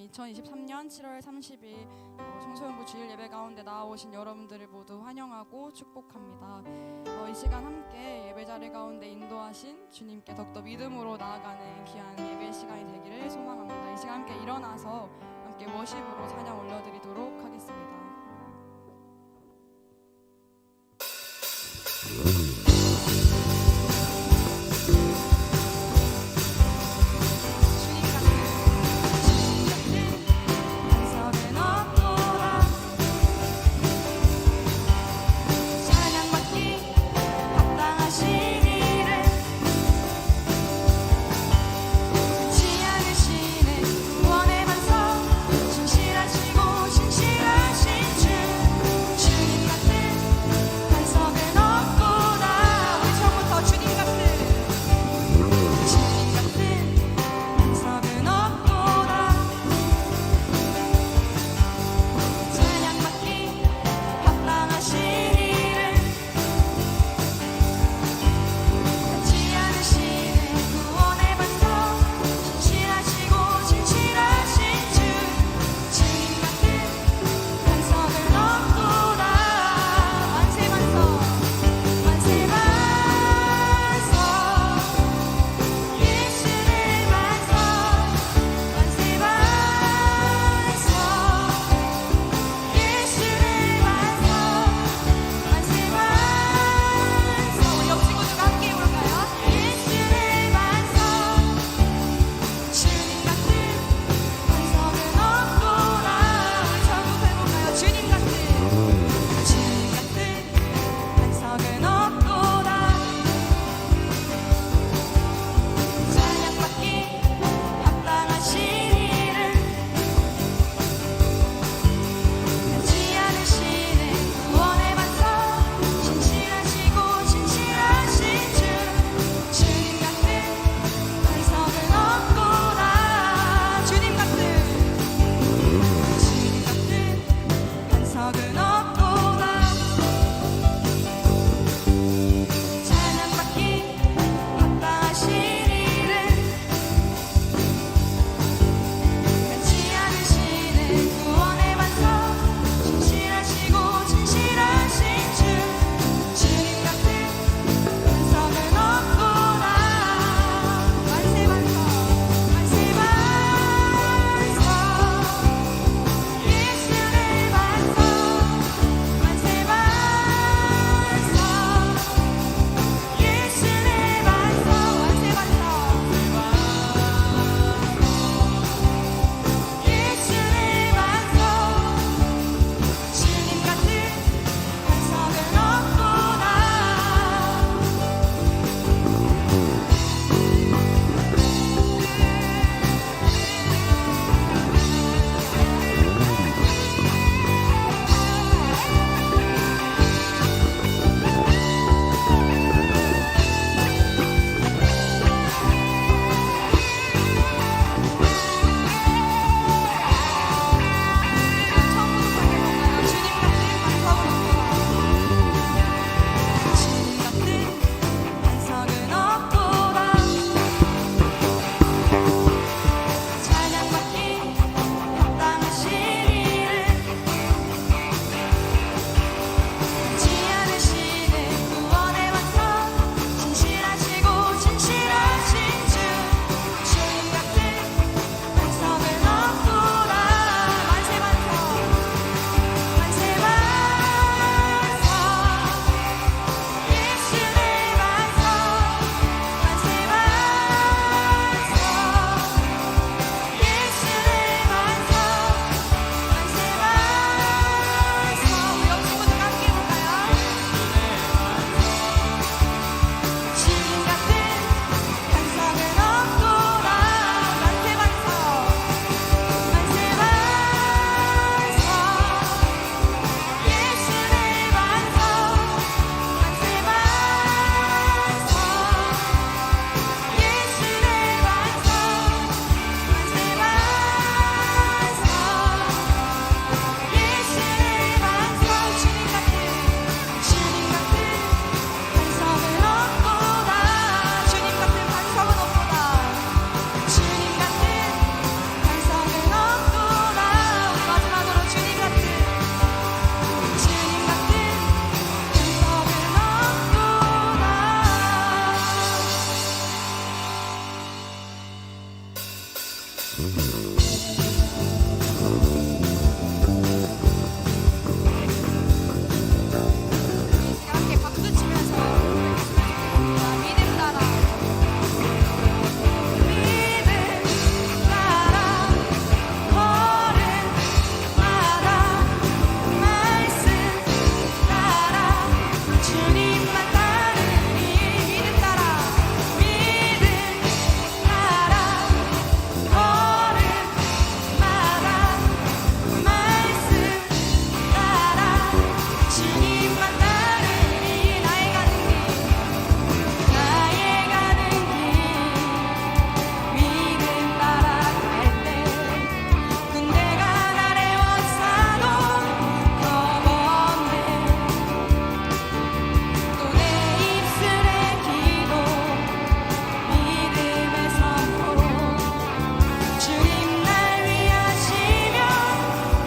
2023년 7월 30일 청소년부 주일 예배 가운데 나와오신 여러분들을 모두 환영하고 축복합니다. 이 시간 함께 예배 자리 가운데 인도하신 주님께 더욱더 믿음으로 나아가는 귀한 예배 시간이 되기를 소망합니다. 이 시간 함께 일어나서 함께 워십으로 찬양 올려드리도록 하겠습니다. 신실하시고 신실하신 함께 박수 치면서 고백했으면 좋겠습니다. 믿음 따라 걸음마다 말씀 따라 주님만 따르니 믿음 따라 걸음마다 말씀 따라 주님만 따르니 나의 가는 길 믿음 따라갈 때 군대가 나를 원사도 겁없네 또 내 입술의 기도 믿음의 선포 주님 날 위하시며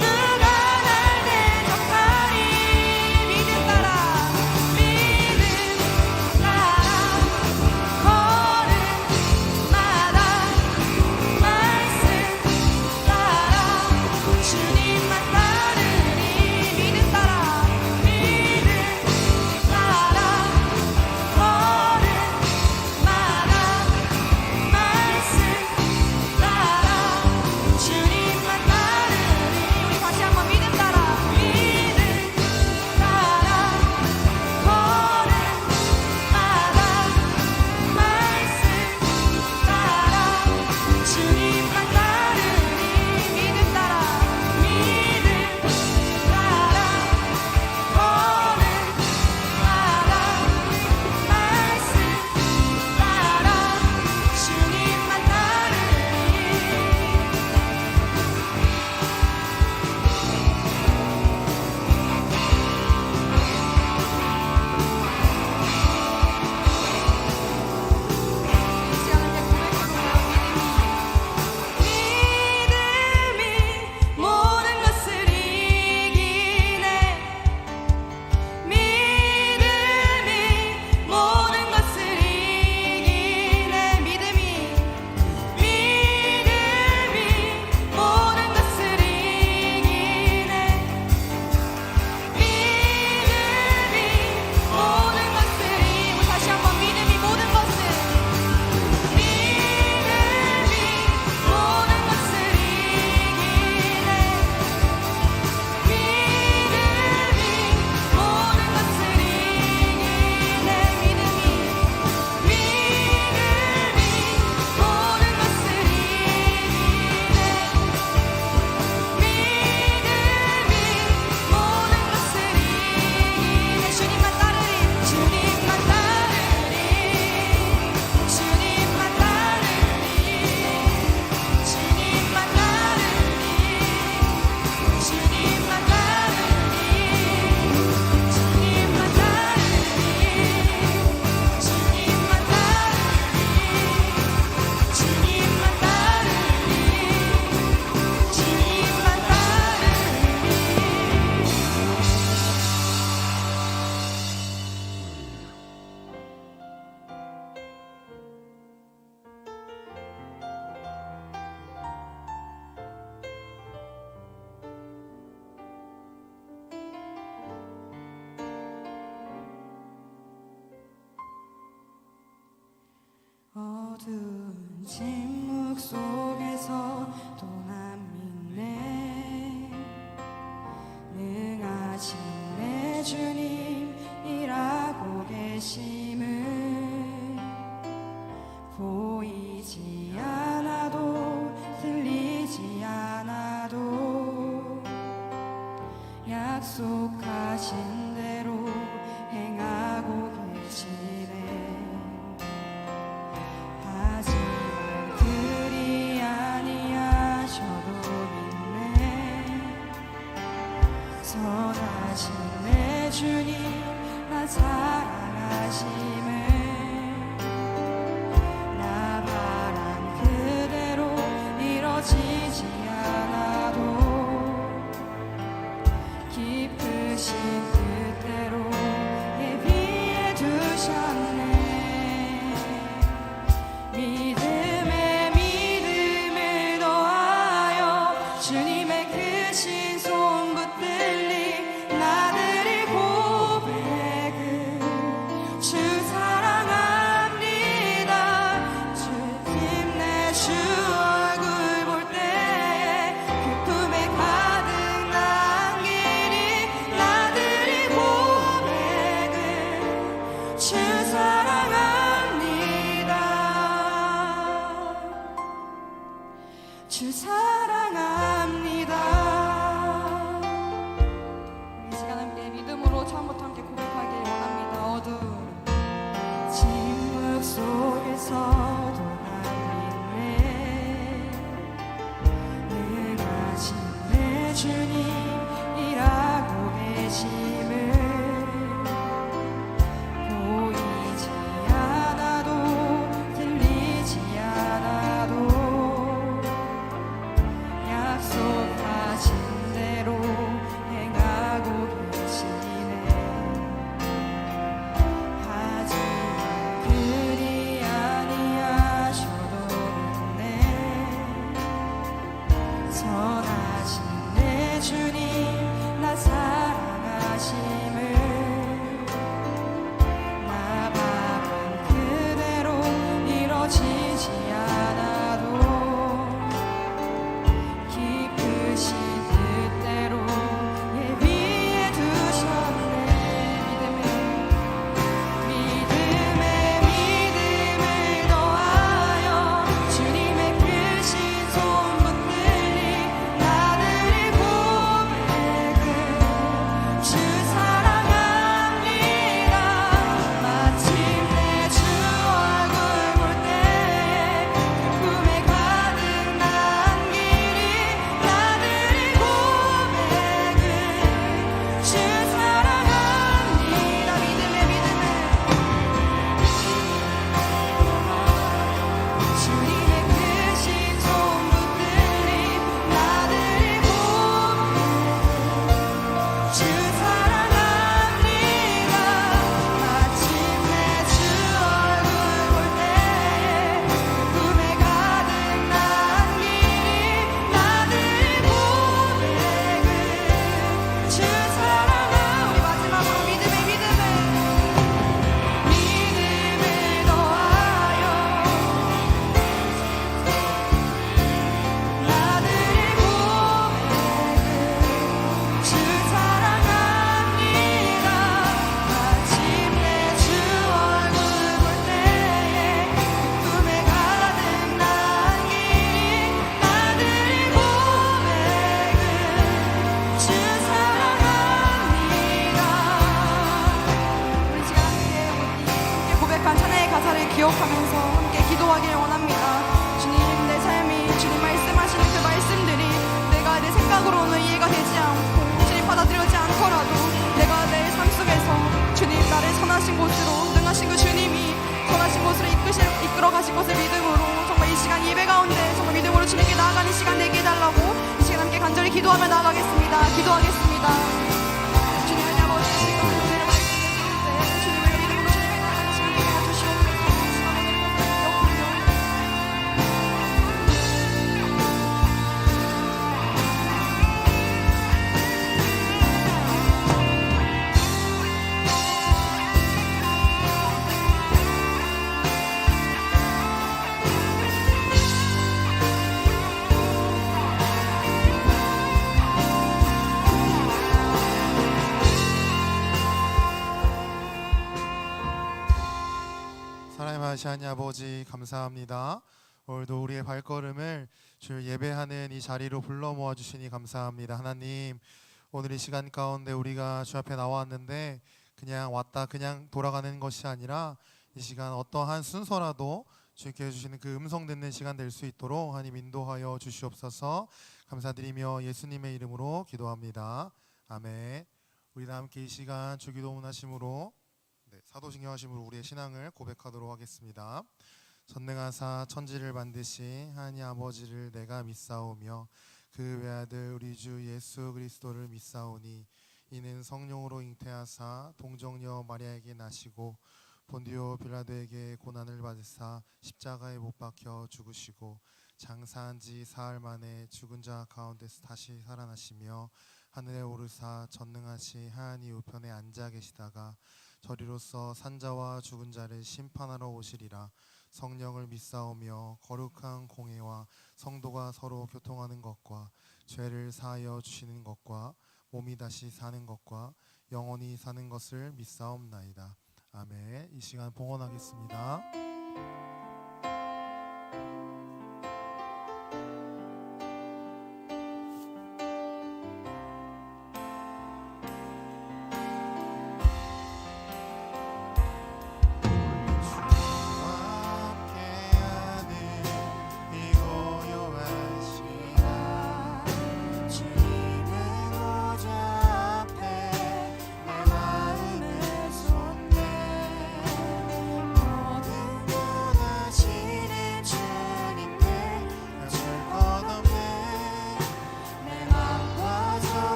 누가 날 대적하리 믿음 따라 걸음마다 말씀 따라 주님만 따르니 믿음 따라 걸음마다 말씀 따라 주님만 따르니 우리 다시 한번 믿음 따라 걸음마다 말씀 따라 주님만 따르니 믿음 따라 걸음마다 말씀 따라 주님만 이 시간을 내 믿음이 모든 것을 이기네 믿음이 모든 것을 이기네 믿음이 모든 것을 이기네 모든 것을 이기고 다시 한번 믿음이 모든 것을 모든 것을 이기네 모든 것을 이기네 모든 것을 이기네 주님만 따르리 주님만 따르리 주님만 따르리 주님만 따르리 주님만 따르리 주님만 따르리 주님만 따르리 주님만 따르리 주님만 어두운 침묵 속에서 또 난 믿네 능하신 내 주님 일하고 계심을 보이지 않아도 들리지 않아도 약속하신 대로 행하고 계시네 하지만 그리 아니하셔도 믿네 선하신 내 주님 나 사랑하시네 주 사랑합니다. 이 시간 함께 믿음으로 처음부터 함께 고백하길 원합니다. 어두운 침묵 속에서도 난 믿네. 능하신 내 주님 일하고 계심을 보이지 않아도 들리지 않아도 약속하신 대로 행하고 계시네. 하지만 그리 아니하셔도 됐네. 선하신 내 주님 나 사랑하심을 나 바란 그대로 이뤄지지 않아도 깊으신 뜻대로 예비해 두셨네. 믿음을 더하여 주님의 크신 손 붙들리 나를 고백은 주 사랑합니다. 마침내 주 얼굴 볼 때에 기쁨에 가득 난 길이 나들의 고백은 주 사랑합니다. 주님의 크신 손 붙들리 나들의 고백은 주 사랑합니다. 마침내 주 얼굴 볼 때에 기쁨에 가득 난 길이 나들의 고백은 주 사랑합니다. 우리 마지막으로 믿음을 더하여 나들의 고백은 주 사랑합니다. 마침내 주 얼굴 볼 때에 기쁨에 가득 난 길이 나들의 고백은 주 사랑합니다. 우리 지금 함께 고백한 찬양의 가사를 기억하면서 함께 기도하길 원합니다. 주님, 내 삶이 주님 말씀하시는 그 말씀들이 내가 내 생각으로는 이해가 되지 않고 주님 받아들여지 않더라도 내가 내 삶 속에서 주님 나를 선하신 곳으로 능하신 그 주님이 선하신 곳으로 이끌어 가실 것을 믿음으로 정말 이 시간 예배 가운데 정말 믿음으로 주님께 나아가는 시간 되게 해달라고 이 시간 함께 간절히 기도하며 나아가겠습니다. 기도하겠습니다. 주님 하나님 아버지, 지금 은혜를 말씀해 주실 때 주님을 믿음으로 주님께 나아가는 시간 되게 해주시옵소서. 이 시간 오늘 사랑하신 아버지 감사합니다. 오늘도 우리의 발걸음을 주 예배하는 이 자리로 불러 모아 주시니 감사합니다. 하나님, 오늘 이 시간 가운데 우리가 주 앞에 나왔는데 그냥 왔다 그냥 돌아가는 것이 아니라 이 시간 어떠한 순서라도 주께 해주시는 그 음성 듣는 시간 될 수 있도록 하나님 인도하여 주시옵소서. 감사드리며 예수님의 이름으로 기도합니다. 아멘. 우리 다 함께 이 시간 주기도문 하심으로 사도신경 하심으로 우리의 신앙을 고백하도록 하겠습니다. 전능하사 천지를 만드신 하나님 아버지를 내가 믿사오며 그 외아들 우리 주 예수 그리스도를 믿사오니 이는 성령으로 잉태하사 동정녀 마리아에게 나시고 본디오 빌라도에게 고난을 받으사 십자가에 못 박혀 죽으시고 장사한 지 사흘 만에 죽은 자 가운데서 다시 살아나시며 하늘에 오르사 전능하신 하나님 우편에 앉아 계시다가 저리로서 산자와 죽은 자를 심판하러 오시리라. 성령을 믿사오며 거룩한 공회와 성도가 서로 교통하는 것과 죄를 사하여 주시는 것과 몸이 다시 사는 것과 영원히 사는 것을 믿사옵나이다. 아멘. 이 시간 봉헌하겠습니다.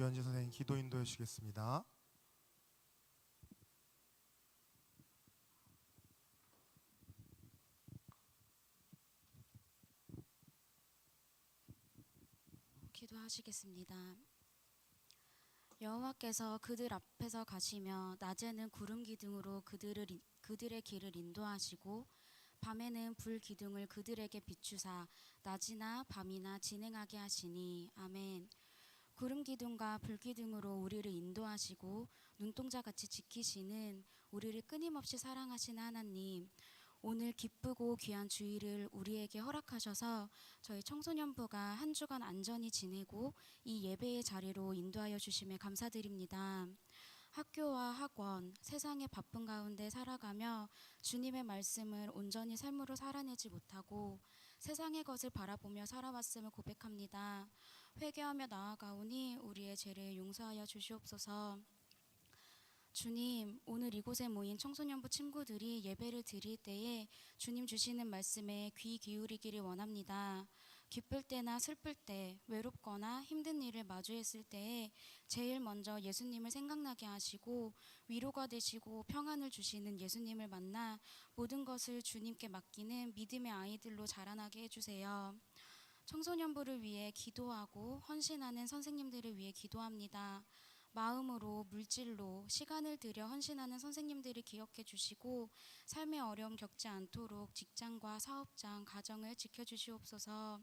유현지 선생님 기도 인도해 주시겠습니다. 기도하시겠습니다. 여호와께서 그들 앞에서 가시며 낮에는 구름 기둥으로 그들의 길을 인도하시고 밤에는 불 기둥을 그들에게 비추사 낮이나 밤이나 진행하게 하시니 아멘. 구름 기둥과 불 기둥으로 우리를 인도하시고 눈동자같이 지키시는 우리를 끊임없이 사랑하시는 하나님, 오늘 기쁘고 귀한 주일을 우리에게 허락하셔서 저희 청소년부가 한 주간 안전히 지내고 이 예배의 자리로 인도하여 주심에 감사드립니다. 학교와 학원, 세상의 바쁜 가운데 살아가며 주님의 말씀을 온전히 삶으로 살아내지 못하고 세상의 것을 바라보며 살아왔음을 고백합니다. 회개하며 나아가오니 우리의 죄를 용서하여 주시옵소서. 주님, 오늘 이곳에 모인 청소년부 친구들이 예배를 드릴 때에 주님 주시는 말씀에 귀 기울이기를 원합니다. 기쁠 때나 슬플 때, 외롭거나 힘든 일을 마주했을 때에 제일 먼저 예수님을 생각나게 하시고 위로가 되시고 평안을 주시는 예수님을 만나 모든 것을 주님께 맡기는 믿음의 아이들로 자라나게 해주세요. 청소년부를 위해 기도하고 헌신하는 선생님들을 위해 기도합니다. 마음으로, 물질로, 시간을 들여 헌신하는 선생님들을 기억해 주시고 삶의 어려움 겪지 않도록 직장과 사업장, 가정을 지켜주시옵소서.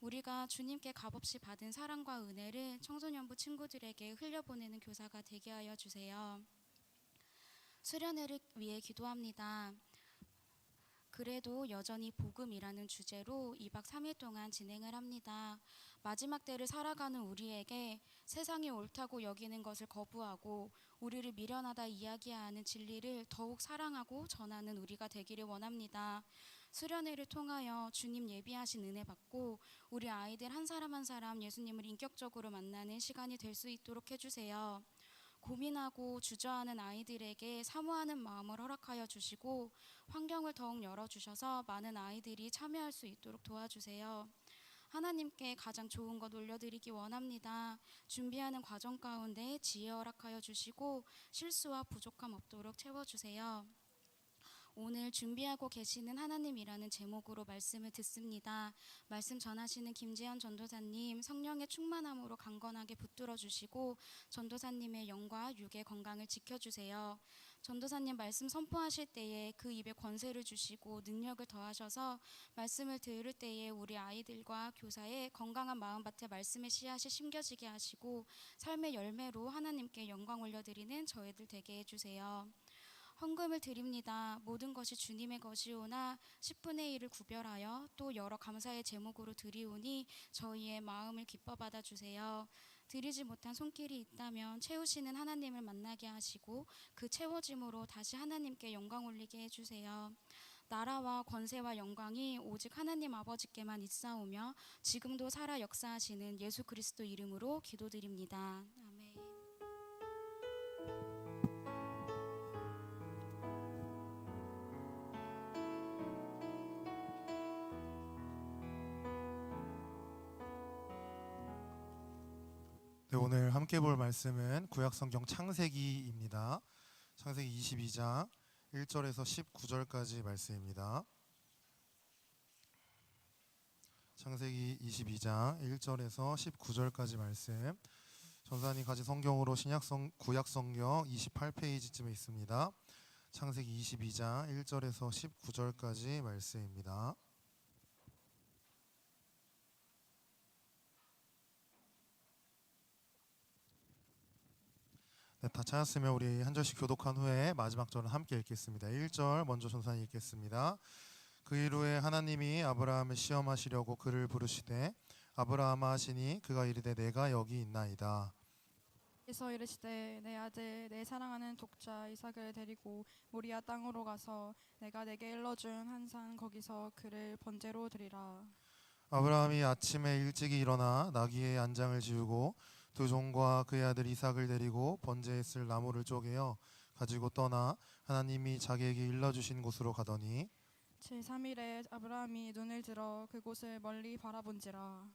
우리가 주님께 값없이 받은 사랑과 은혜를 청소년부 친구들에게 흘려보내는 교사가 되게 하여 주세요. 수련회를 위해 기도합니다. 그래도 여전히 복음이라는 주제로 2박 3일 동안 진행을 합니다. 마지막 때를 살아가는 우리에게 세상이 옳다고 여기는 것을 거부하고 우리를 미련하다 이야기하는 진리를 더욱 사랑하고 전하는 우리가 되기를 원합니다. 수련회를 통하여 주님 예비하신 은혜 받고 우리 아이들 한 사람 한 사람 예수님을 인격적으로 만나는 시간이 될 수 있도록 해주세요. 고민하고 주저하는 아이들에게 사모하는 마음을 허락하여 주시고 환경을 더욱 열어주셔서 많은 아이들이 참여할 수 있도록 도와주세요. 하나님께 가장 좋은 것 올려드리기 원합니다. 준비하는 과정 가운데 지혜 허락하여 주시고 실수와 부족함 없도록 채워주세요. 오늘 준비하고 계시는 하나님이라는 제목으로 말씀을 듣습니다. 말씀 전하시는 김재현 전도사님 성령의 충만함으로 강건하게 붙들어 주시고 전도사님의 영과 육의 건강을 지켜주세요. 전도사님 말씀 선포하실 때에 그 입에 권세를 주시고 능력을 더하셔서 말씀을 들을 때에 우리 아이들과 교사의 건강한 마음밭에 말씀의 씨앗이 심겨지게 하시고 삶의 열매로 하나님께 영광 올려드리는 저희들 되게 해주세요. 헌금을 드립니다. 모든 것이 주님의 것이오나 10분의 1을 구별하여 또 여러 감사의 제목으로 드리오니 저희의 마음을 기뻐 받아주세요. 드리지 못한 손길이 있다면 채우시는 하나님을 만나게 하시고 그 채워짐으로 다시 하나님께 영광 올리게 해주세요. 나라와 권세와 영광이 오직 하나님 아버지께만 있사오며 지금도 살아 역사하시는 예수 그리스도 이름으로 기도드립니다. 아멘. 네, 오늘 함께 볼 말씀은 구약성경 창세기입니다. 창세기 22장 1절에서 19절까지 말씀입니다. 창세기 22장 1절에서 19절까지 말씀. 전사님 가진 성경으로 구약성경 28페이지쯤에 있습니다. 창세기 22장 1절에서 19절까지 말씀입니다. 네, 다 찾았으면 우리 한 절씩 교독한 후에 마지막 절은 함께 읽겠습니다. 1절 먼저 전사님 읽겠습니다. 그 이후에 하나님이 아브라함을 시험하시려고 그를 부르시되 아브라함아 하시니 그가 이르되 내가 여기 있나이다. 그래서 이르시되 내 아들 내 사랑하는 독자 이삭을 데리고 모리아 땅으로 가서 내가 내게 일러준 한 산 거기서 그를 번제로 드리라. 아브라함이 아침에 일찍이 일어나 나귀의 안장을 지우고 두 종과 그의 아들 이삭을 데리고 번제했을 나무를 쪼개어 가지고 떠나 하나님이 자기에게 일러주신 곳으로 가더니 제3일에 아브라함이 눈을 들어 그곳을 멀리 바라본지라.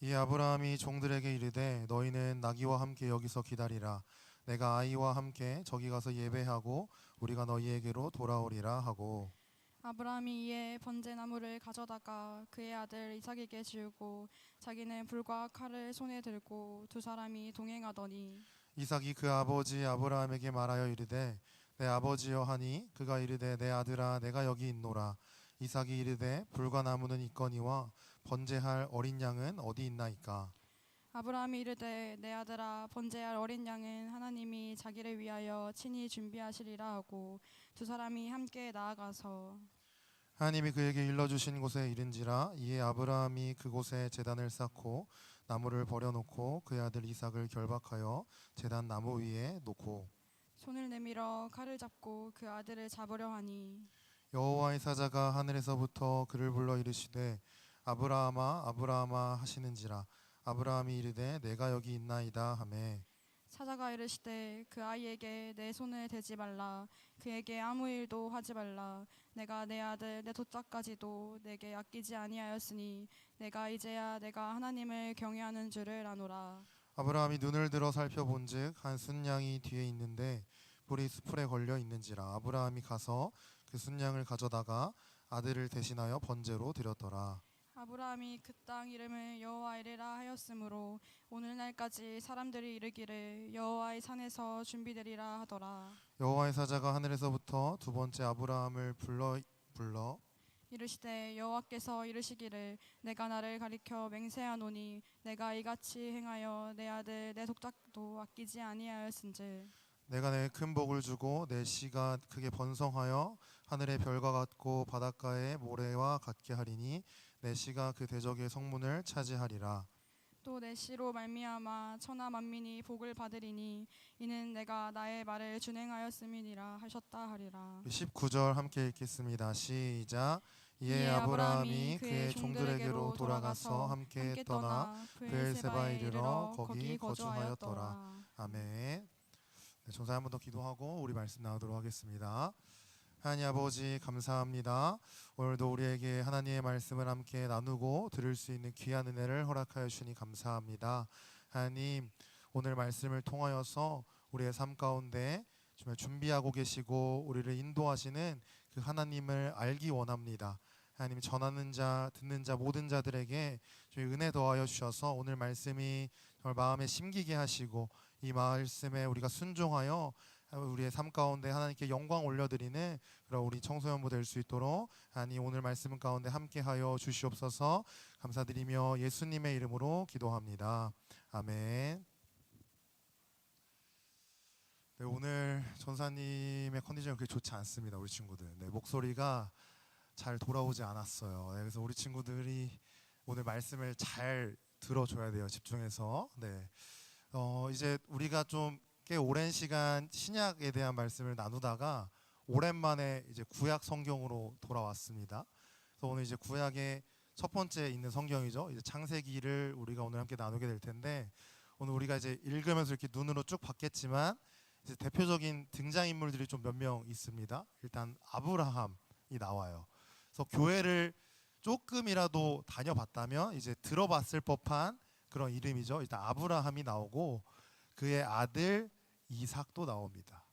이 아브라함이 종들에게 이르되 너희는 나귀와 함께 여기서 기다리라. 내가 아이와 함께 저기 가서 예배하고 우리가 너희에게로 돌아오리라 하고. 아브라함이 이에 번제나무를 가져다가 그의 아들 이삭에게 지우고 자기는 불과 칼을 손에 들고 두 사람이 동행하더니 이삭이 그 아버지 아브라함에게 말하여 이르되 내 아버지여 하니 그가 이르되 내 아들아 내가 여기 있노라. 이삭이 이르되 불과 나무는 있거니와 번제할 어린 양은 어디 있나이까. 아브라함이 이르되 내 아들아 번제할 어린 양은 하나님이 자기를 위하여 친히 준비하시리라 하고 두 사람이 함께 나아가서 하나님이 그에게 일러주신 곳에 이른지라. 이에 아브라함이 그곳에 제단을 쌓고 나무를 버려놓고 그의 아들 이삭을 결박하여 제단 나무 위에 놓고 손을 내밀어 칼을 잡고 그 아들을 잡으려 하니 여호와의 사자가 하늘에서부터 그를 불러 이르시되 아브라함아 아브라함아 하시는지라. 아브라함이 이르되 내가 여기 있나이다 하매 사자가 이르시되 그 아이에게 내 손을 대지 말라. 그에게 아무 일도 하지 말라. 내가 내 아들 내 돛자까지도 내게 아끼지 아니하였으니 내가 이제야 내가 하나님을 경외하는 줄을 아노라. 아브라함이 눈을 들어 살펴본즉 한 순양이 뒤에 있는데 불이 수풀에 걸려 있는지라. 아브라함이 가서 그 순양을 가져다가 아들을 대신하여 번제로 드렸더라. 아브라함이 그 땅 이름을 여호와 이레라 하였으므로 오늘날까지 사람들이 이르기를 여호와의 산에서 준비되리라 하더라. 여호와의 사자가 하늘에서부터 두 번째 아브라함을 불러 이르시되 여호와께서 이르시기를 내가 나를 가리켜 맹세하노니 내가 이같이 행하여 내 아들 내 독작도 아끼지 아니하였은즉 내가 내 큰 복을 주고 내 씨가 크게 번성하여 하늘의 별과 같고 바닷가의 모래와 같게 하리니 내 씨가 그 대적의 성문을 차지하리라. 또 내 씨로 말미암아 천하 만민이 복을 받으리니 이는 내가 나의 말을 준행하였음이니라 하셨다 하리라. 19절 함께 읽겠습니다. 시작. 이에 아브라함이 그의 종들에게로 돌아가서 함께 떠나 브엘세바에 이르러 거기 거주하였더라. 아멘. 네, 전사 한 번 더 기도하고 우리 말씀 나누도록 하겠습니다. 하나님 아버지 감사합니다. 오늘도 우리에게 하나님의 말씀을 함께 나누고 들을 수 있는 귀한 은혜를 허락하여 주시니 감사합니다. 하나님 오늘 말씀을 통하여서 우리의 삶 가운데 정말 준비하고 계시고 우리를 인도하시는 그 하나님을 알기 원합니다. 하나님 전하는 자 듣는 자 모든 자들에게 저희 은혜 더하여 주셔서 오늘 말씀이 정말 마음에 심기게 하시고 이 말씀에 우리가 순종하여 우리의 삶 가운데 하나님께 영광 올려드리는 그런 우리 청소년부 될 수 있도록 하나님 오늘 말씀 가운데 함께하여 주시옵소서. 감사드리며 예수님의 이름으로 기도합니다. 아멘. 네, 오늘 전사님의 컨디션이 그렇게 좋지 않습니다. 우리 친구들 목소리가 잘 돌아오지 않았어요. 그래서 우리 친구들이 오늘 말씀을 잘 들어줘야 돼요. 집중해서. 이제 우리가 좀 꽤 오랜 시간 신약에 대한 말씀을 나누다가 오랜만에 이제 구약 성경으로 돌아왔습니다. 그래서 오늘 이제 구약의 첫 번째 있는 성경이죠. 이제 창세기를 우리가 오늘 함께 나누게 될 텐데 오늘 우리가 이제 읽으면서 이렇게 눈으로 쭉 봤겠지만 이제 대표적인 등장 인물들이 좀 몇 명 있습니다. 일단 아브라함이 나와요. 그래서 교회를 조금이라도 다녀봤다면 이제 들어봤을 법한 그런 이름이죠. 일단 아브라함이 나오고 그의 아들 이삭도 나옵니다.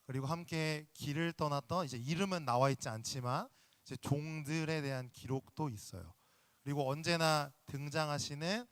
그리고 함께 길을 떠났던 이제 이름은 나와 있지 않지만 이제 종들에 대한 기록도 있어요. 그리고 언제나 등장하시는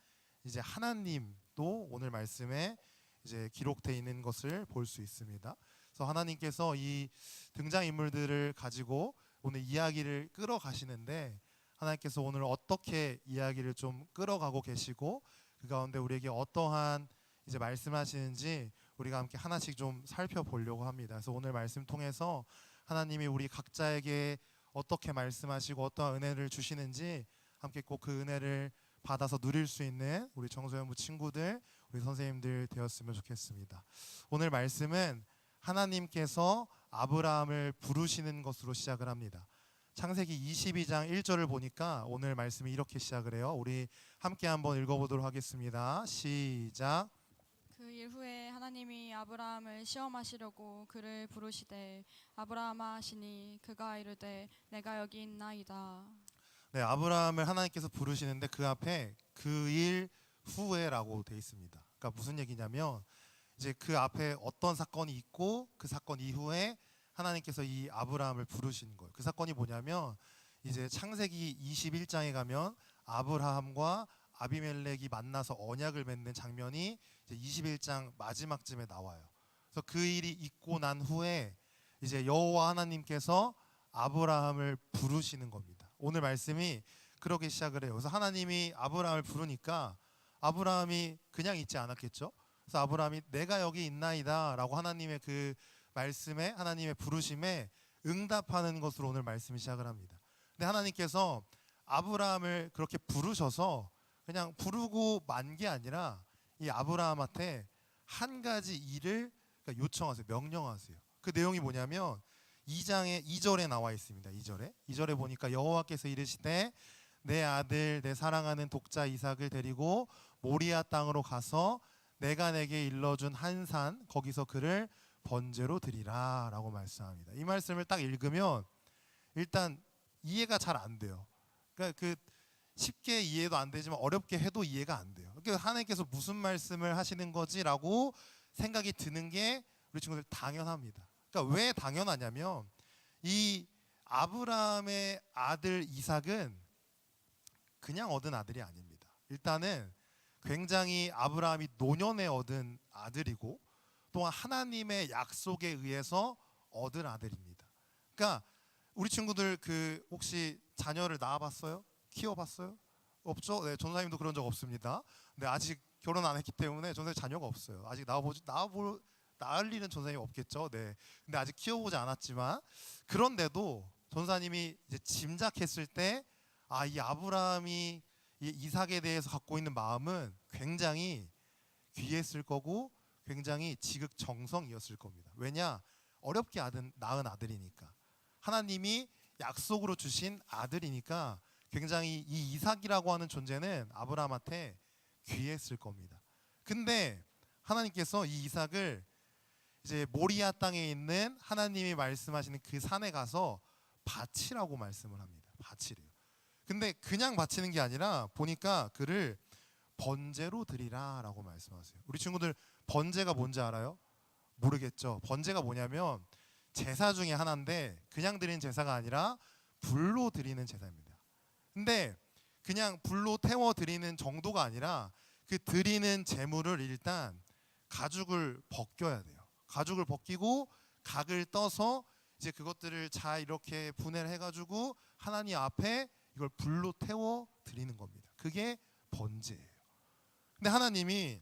이제 하나님도 오늘 말씀에 이제 기록되어 있는 것을 볼 수 있습니다. 그래서 하나님께서 이 등장 인물들을 가지고 오늘 이야기를 끌어가시는데 하나님께서 오늘 어떻게 이야기를 좀 끌어가고 계시고 그 가운데 우리에게 어떠한 이제 말씀하시는지 우리가 함께 하나씩 좀 살펴보려고 합니다. 그래서 오늘 말씀 통해서 하나님이 우리 각자에게 어떻게 말씀하시고 어떠한 은혜를 주시는지 함께 꼭 그 은혜를 받아서 누릴 수 있는 우리 청소년부 친구들, 우리 선생님들 되었으면 좋겠습니다. 오늘 말씀은 하나님께서 아브라함을 부르시는 것으로 시작을 합니다. 창세기 22장 1절을 보니까 오늘 말씀이 이렇게 시작을 해요. 우리 함께 한번 읽어보도록 하겠습니다. 시작. 그 일 후에 하나님이 아브라함을 시험하시려고 그를 부르시되 아브라함아 하시니 그가 이르되 내가 여기 있나이다. 네, 아브라함을 하나님께서 부르시는데 그 앞에 그 일 후에라고 돼 있습니다. 그러니까 무슨 얘기냐면 이제 그 앞에 어떤 사건이 있고 그 사건 이후에 하나님께서 이 아브라함을 부르시는 거예요. 그 사건이 뭐냐면 이제 창세기 21장에 가면 아브라함과 아비멜렉이 만나서 언약을 맺는 장면이 이제 21장 마지막쯤에 나와요. 그래서 그 일이 있고 난 후에 이제 여호와 하나님께서 아브라함을 부르시는 겁니다. 오늘 말씀이 그렇게 시작을 해요. 그래서 하나님이 아브라함을 부르니까 아브라함이 그냥 있지 않았겠죠. 그래서 아브라함이 내가 여기 있나이다라고 하나님의 그 말씀에 하나님의 부르심에 응답하는 것으로 오늘 말씀이 시작을 합니다. 근데 하나님께서 아브라함을 그렇게 부르셔서 그냥 부르고 만 게 아니라 이 아브라함한테 한 가지 일을 그러니까 요청하세요. 명령하세요. 그 내용이 뭐냐면 2장의 2절에 나와 있습니다. 2절에 보니까 여호와께서 이르시되 내 아들 내 사랑하는 독자 이삭을 데리고 모리아 땅으로 가서 내가 내게 일러준 한 산 거기서 그를 번제로 드리라 라고 말씀합니다. 이 말씀을 딱 읽으면 일단 이해가 잘 안 돼요. 그러니까 그 쉽게 이해도 안 되지만 어렵게 해도 이해가 안 돼요. 그러니까 하나님께서 무슨 말씀을 하시는 거지라고 생각이 드는 게 우리 친구들 당연합니다. 그러니까 왜 당연하냐면 이 아브라함의 아들 이삭은 그냥 얻은 아들이 아닙니다. 일단은 굉장히 아브라함이 노년에 얻은 아들이고 또한 하나님의 약속에 의해서 얻은 아들입니다. 그러니까 우리 친구들 그 혹시 자녀를 낳아봤어요? 키워봤어요? 없죠? 네, 전사님도 그런 적 없습니다. 근데 아직 결혼 안 했기 때문에 전사님 자녀가 없어요. 아직 낳을 일은 전사님 없겠죠. 네. 근데 아직 키워보지 않았지만 그런데도 전사님이 이제 짐작했을 때 이 아브라함이 이 이삭에 대해서 갖고 있는 마음은 굉장히 귀했을 거고 굉장히 지극정성이었을 겁니다. 왜냐? 어렵게 낳은 아들이니까. 하나님이 약속으로 주신 아들이니까 굉장히 이 이삭이라고 하는 존재는 아브라함한테 귀했을 겁니다. 근데 하나님께서 이 이삭을 이제 모리아 땅에 있는 하나님이 말씀하시는 그 산에 가서 바치라고 말씀을 합니다. 바치래요. 근데 그냥 바치는 게 아니라 보니까 그를 번제로 드리라라고 말씀하세요. 우리 친구들 번제가 뭔지 알아요? 모르겠죠. 번제가 뭐냐면 제사 중에 하나인데 그냥 드리는 제사가 아니라 불로 드리는 제사입니다. 근데 그냥 불로 태워 드리는 정도가 아니라 그 드리는 제물을 일단 가죽을 벗겨야 돼요. 가죽을 벗기고 각을 떠서 이제 그것들을 잘 이렇게 분해를 해가지고 하나님 앞에 이걸 불로 태워 드리는 겁니다. 그게 번제예요. 근데 하나님이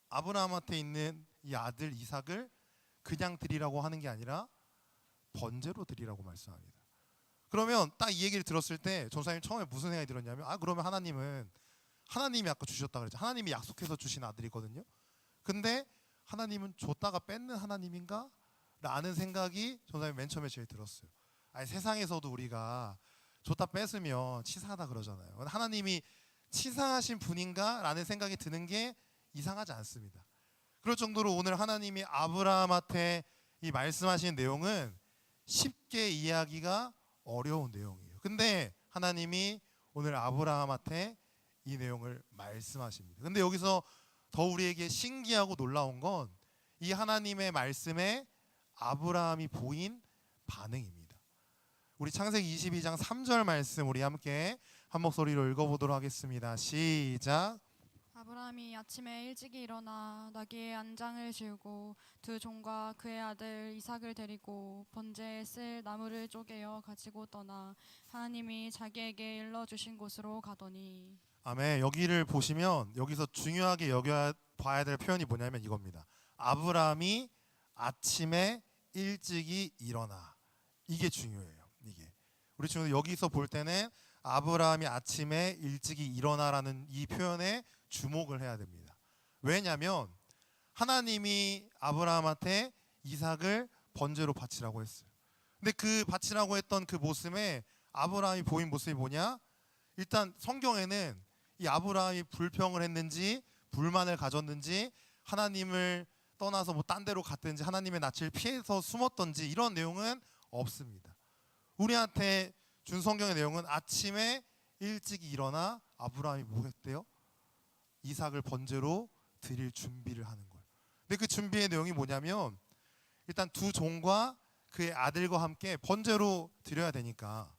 아브라함한테 있는 이 아들 이삭을 그냥 드리라고 하는 게 아니라 번제로 드리라고 말씀합니다. 그러면 딱 이 얘기를 들었을 때 전사님 처음에 무슨 생각이 들었냐면 그러면 하나님이 아까 주셨다 그랬죠. 하나님이 약속해서 주신 아들이거든요. 근데 하나님은 줬다가 뺏는 하나님인가? 라는 생각이 전사님 맨 처음에 제일 들었어요. 세상에서도 우리가 줬다 뺏으면 치사하다 그러잖아요. 하나님이 치사하신 분인가? 라는 생각이 드는 게 이상하지 않습니다. 그럴 정도로 오늘 하나님이 아브라함한테 이 말씀하시는 내용은 쉽게 이해하기가 어려운 내용이에요. 근데 하나님이 오늘 아브라함한테 이 내용을 말씀하십니다. 근데 여기서 더 우리에게 신기하고 놀라운 건 이 하나님의 말씀에 아브라함이 보인 반응입니다. 우리 창세기 22장 3절 말씀 우리 함께 한 목소리로 읽어보도록 하겠습니다. 시작. 아브라함이 아침에 일찍이 일어나 나귀의 안장을 지우고 두 종과 그의 아들 이삭을 데리고 번제에 쓸 나무를 쪼개어 가지고 떠나 하나님이 자기에게 일러주신 곳으로 가더니. 아멘. 여기를 보시면 여기서 중요하게 봐야 될 표현이 뭐냐면 이겁니다. 아브라함이 아침에 일찍이 일어나. 이게 중요해요. 이게 우리 친구들 여기서 볼 때는 아브라함이 아침에 일찍이 일어나라는 이 표현에 주목을 해야 됩니다. 왜냐하면 하나님이 아브라함한테 이삭을 번제로 바치라고 했어요. 근데 그 바치라고 했던 그 모습에 아브라함이 보인 모습이 뭐냐? 일단 성경에는 이 아브라함이 불평을 했는지 불만을 가졌는지 하나님을 떠나서 뭐 딴 데로 갔든지 하나님의 낯을 피해서 숨었던지 이런 내용은 없습니다. 우리한테 준 성경의 내용은 아침에 일찍 일어나 아브라함이 뭐 했대요? 이삭을 번제로 드릴 준비를 하는 거예요. 근데 그 준비의 내용이 뭐냐면 일단 두 종과 그의 아들과 함께 번제로 드려야 되니까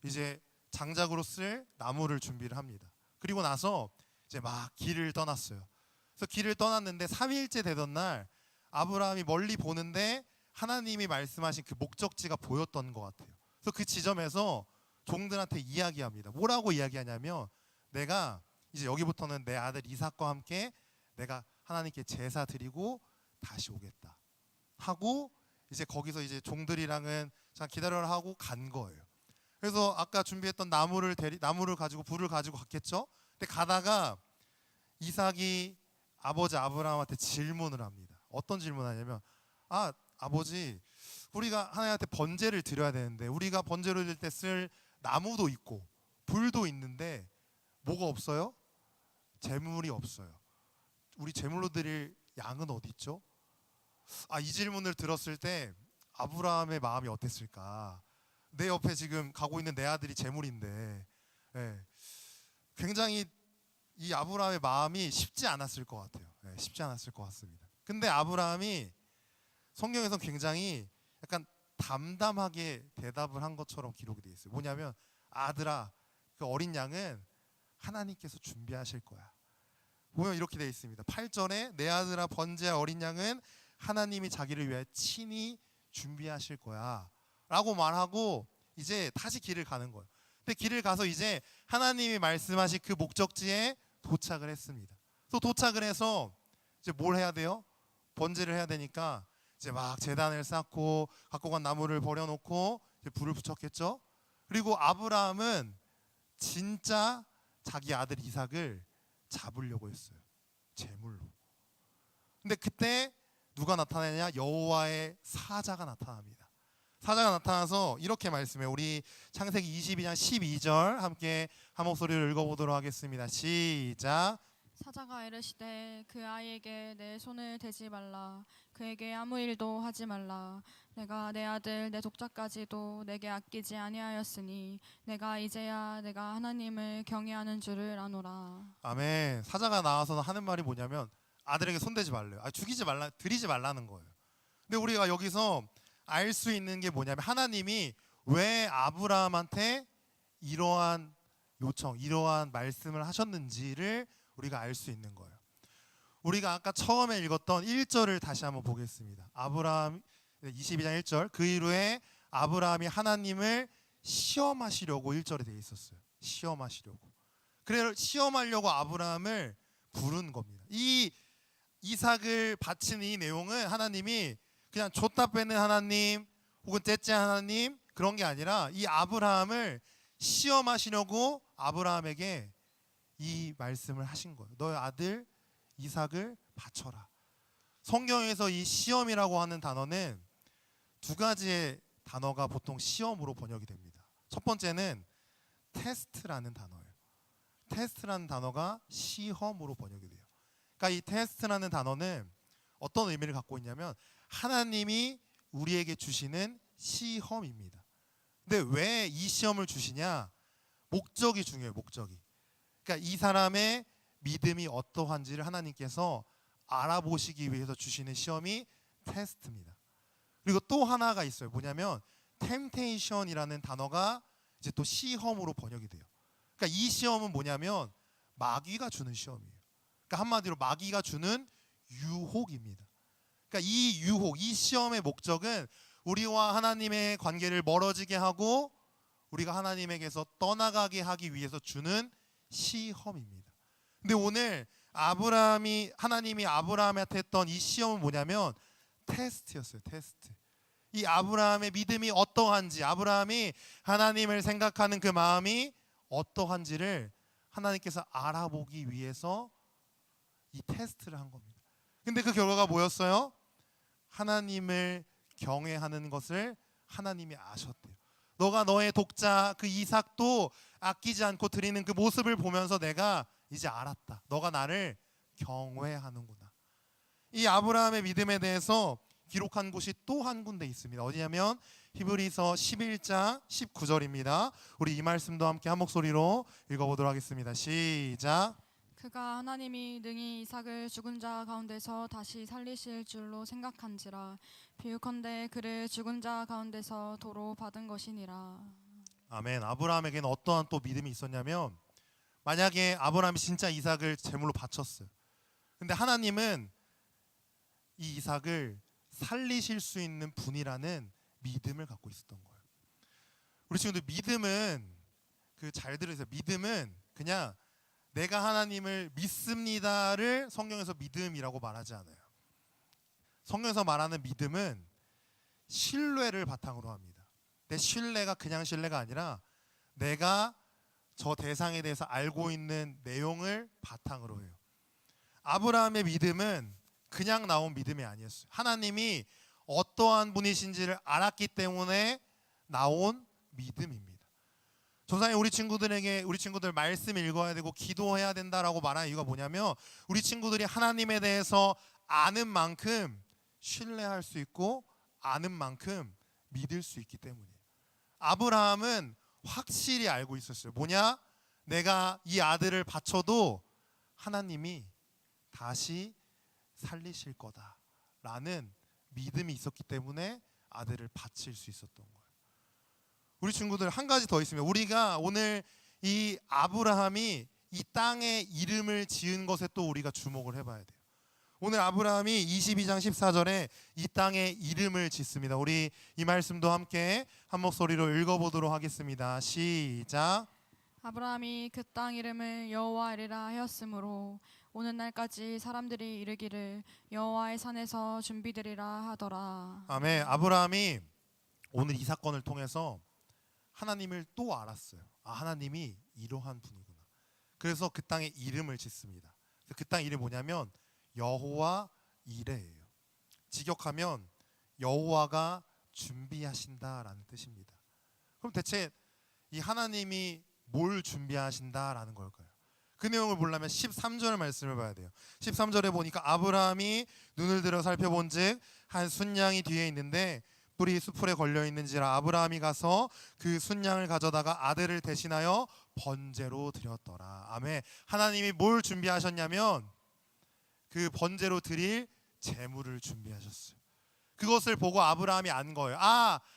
이제 장작으로 쓸 나무를 준비를 합니다. 그리고 나서 이제 막 길을 떠났어요. 그래서 길을 떠났는데 3일째 되던 날 아브라함이 멀리 보는데 하나님이 말씀하신 그 목적지가 보였던 것 같아요. 그래서 그 지점에서 종들한테 이야기합니다. 뭐라고 이야기하냐면 내가 이제 여기부터는 내 아들 이삭과 함께 내가 하나님께 제사 드리고 다시 오겠다 하고 이제 거기서 이제 종들이랑은 잠깐 기다려라 하고 간 거예요. 그래서 아까 준비했던 나무를 가지고 불을 가지고 갔겠죠. 근데 가다가 이삭이 아버지 아브라함한테 질문을 합니다. 어떤 질문하냐면 아버지 우리가 하나님한테 번제를 드려야 되는데 우리가 번제로 드릴 때 쓸 나무도 있고 불도 있는데 뭐가 없어요? 제물이 없어요. 우리 제물로 드릴 양은 어디 있죠? 이 질문을 들었을 때 아브라함의 마음이 어땠을까? 내 옆에 지금 가고 있는 내 아들이 제물인데 굉장히 이 아브라함의 마음이 쉽지 않았을 것 같아요. 쉽지 않았을 것 같습니다. 근데 아브라함이 성경에서 굉장히 약간 담담하게 대답을 한 것처럼 기록이 되어 있어요. 뭐냐면 아들아 그 어린 양은 하나님께서 준비하실 거야. 보면 이렇게 되어 있습니다. 8절에 내 아들아 번제할 어린 양은 하나님이 자기를 위해 친히 준비하실 거야 라고 말하고 이제 다시 길을 가는 거예요. 근데 길을 가서 이제 하나님이 말씀하신 그 목적지에 도착을 했습니다. 또 도착을 해서 이제 뭘 해야 돼요? 번제를 해야 되니까 이제 막 제단을 쌓고 갖고 간 나무를 버려놓고 이제 불을 붙였겠죠. 그리고 아브라함은 진짜 자기 아들 이삭을 잡으려고 했어요. 제물로. 근데 그때 누가 나타나냐? 여호와의 사자가 나타납니다. 사자가 나타나서 이렇게 말씀해요. 우리 창세기 22장 12절 함께 한 목소리로 읽어보도록 하겠습니다. 시작. 사자가 이르시되 그 아이에게 내 손을 대지 말라. 그에게 아무 일도 하지 말라. 내가 내 아들 내 독자까지도 내게 아끼지 아니하였으니 내가 이제야 내가 하나님을 경외하는 줄을 아노라. 아멘. 사자가 나와서 하는 말이 뭐냐면 아들에게 손대지 말래요. 죽이지 말라, 드리지 말라는 거예요. 근데 우리가 여기서 알 수 있는 게 뭐냐면 하나님이 왜 아브라함한테 이러한 요청, 이러한 말씀을 하셨는지를 우리가 알 수 있는 거예요. 우리가 아까 처음에 읽었던 1절을 다시 한번 보겠습니다. 아브라함 22장 1절 그 이후에 아브라함이 하나님을 시험하시려고 1절에 되어 있었어요. 시험하시려고. 그래 시험하려고 아브라함을 부른 겁니다. 이 이삭을 바친 이 내용은 하나님이 그냥 줬다 빼는 하나님 혹은 째째 하나님 그런 게 아니라 이 아브라함을 시험하시려고 아브라함에게 이 말씀을 하신 거예요. 너의 아들 이삭을 바쳐라. 성경에서 이 시험이라고 하는 단어는 두 가지의 단어가 보통 시험으로 번역이 됩니다. 첫 번째는 테스트라는 단어예요. 테스트라는 단어가 시험으로 번역이 돼요. 그러니까 이 테스트라는 단어는 어떤 의미를 갖고 있냐면 하나님이 우리에게 주시는 시험입니다. 근데 왜 이 시험을 주시냐? 목적이 중요해요. 목적이. 그러니까 이 사람의 믿음이 어떠한지를 하나님께서 알아보시기 위해서 주시는 시험이 테스트입니다. 그리고 또 하나가 있어요. 뭐냐면 템테이션이라는 단어가 이제 또 시험으로 번역이 돼요. 그러니까 이 시험은 뭐냐면 마귀가 주는 시험이에요. 그러니까 한마디로 마귀가 주는 유혹입니다. 그러니까 이 유혹, 이 시험의 목적은 우리와 하나님의 관계를 멀어지게 하고 우리가 하나님에게서 떠나가게 하기 위해서 주는 시험입니다. 근데 오늘 하나님이 아브라함한테 했던 이 시험은 뭐냐면 테스트였어요. 테스트. 이 아브라함의 믿음이 어떠한지, 아브라함이 하나님을 생각하는 그 마음이 어떠한지를 하나님께서 알아보기 위해서 이 테스트를 한 겁니다. 근데 그 결과가 뭐였어요? 하나님을 경외하는 것을 하나님이 아셨대요. 너가 너의 독자 그 이삭도 아끼지 않고 드리는 그 모습을 보면서 내가 이제 알았다. 너가 나를 경외하는구나. 이 아브라함의 믿음에 대해서 기록한 곳이 또 한 군데 있습니다. 어디냐면 히브리서 11장 19절입니다. 우리 이 말씀도 함께 한 목소리로 읽어보도록 하겠습니다. 시작. 그가 하나님이 능히 이삭을 죽은 자 가운데서 다시 살리실 줄로 생각한지라. 비유컨대 그를 죽은 자 가운데서 도로 받은 것이니라. 아멘. 아브라함에게는 어떠한 또 믿음이 있었냐면, 만약에 아브라함이 진짜 이삭을 제물로 바쳤어요. 근데 하나님은 이 이삭을 살리실 수 있는 분이라는 믿음을 갖고 있었던 거예요. 우리 친구들, 믿음은 잘 들으세요. 믿음은 그냥 내가 하나님을 믿습니다를 성경에서 믿음이라고 말하지 않아요. 성경에서 말하는 믿음은 신뢰를 바탕으로 합니다. 내 신뢰가 그냥 신뢰가 아니라 내가 저 대상에 대해서 알고 있는 내용을 바탕으로 해요. 아브라함의 믿음은 그냥 나온 믿음이 아니었어요. 하나님이 어떠한 분이신지를 알았기 때문에 나온 믿음입니다. 전사님, 우리 친구들 말씀 읽어야 되고 기도해야 된다라고 말하는 이유가 뭐냐면, 우리 친구들이 하나님에 대해서 아는 만큼 신뢰할 수 있고 아는 만큼 믿을 수 있기 때문이에요. 아브라함은 확실히 알고 있었어요. 뭐냐? 내가 이 아들을 바쳐도 하나님이 다시 살리실 거다라는 믿음이 있었기 때문에 아들을 바칠 수 있었던 거예요. 우리 친구들, 한 가지 더 있으면, 우리가 오늘 이 아브라함이 이 땅에 이름을 지은 것에 또 우리가 주목을 해봐야 돼요. 오늘 아브라함이 22장 14절에 이 땅에 이름을 짓습니다. 우리 이 말씀도 함께 한 목소리로 읽어보도록 하겠습니다. 시작. 아브라함이 그 땅 이름을 여호와이라 하였으므로 오는 날까지 사람들이 이르기를 여호와의 산에서 준비되리라 하더라. 아멘. 아브라함이 오늘 이 사건을 통해서 하나님을 또 알았어요. 하나님이 이러한 분이구나. 그래서 그 땅에 이름을 짓습니다. 그 땅 이름이 뭐냐면 여호와 이레예요. 직역하면 여호와가 준비하신다라는 뜻입니다. 그럼 대체 이 하나님이 뭘 준비하신다라는 걸까요? 그 내용을 보려면 13절 말씀을 봐야 돼요. 13절에 보니까 아브라함이 눈을 들어 살펴본즉 한 순양이 뒤에 있는데 뿔이 수풀에 걸려 있는지라 아브라함이 가서 그 순양을 가져다가 아들을 대신하여 번제로 드렸더라. 아멘. 하나님이 뭘 준비하셨냐면 그 번제로 드릴 제물을 준비하셨어요. 그것을 보고 아브라함이 안 거예요.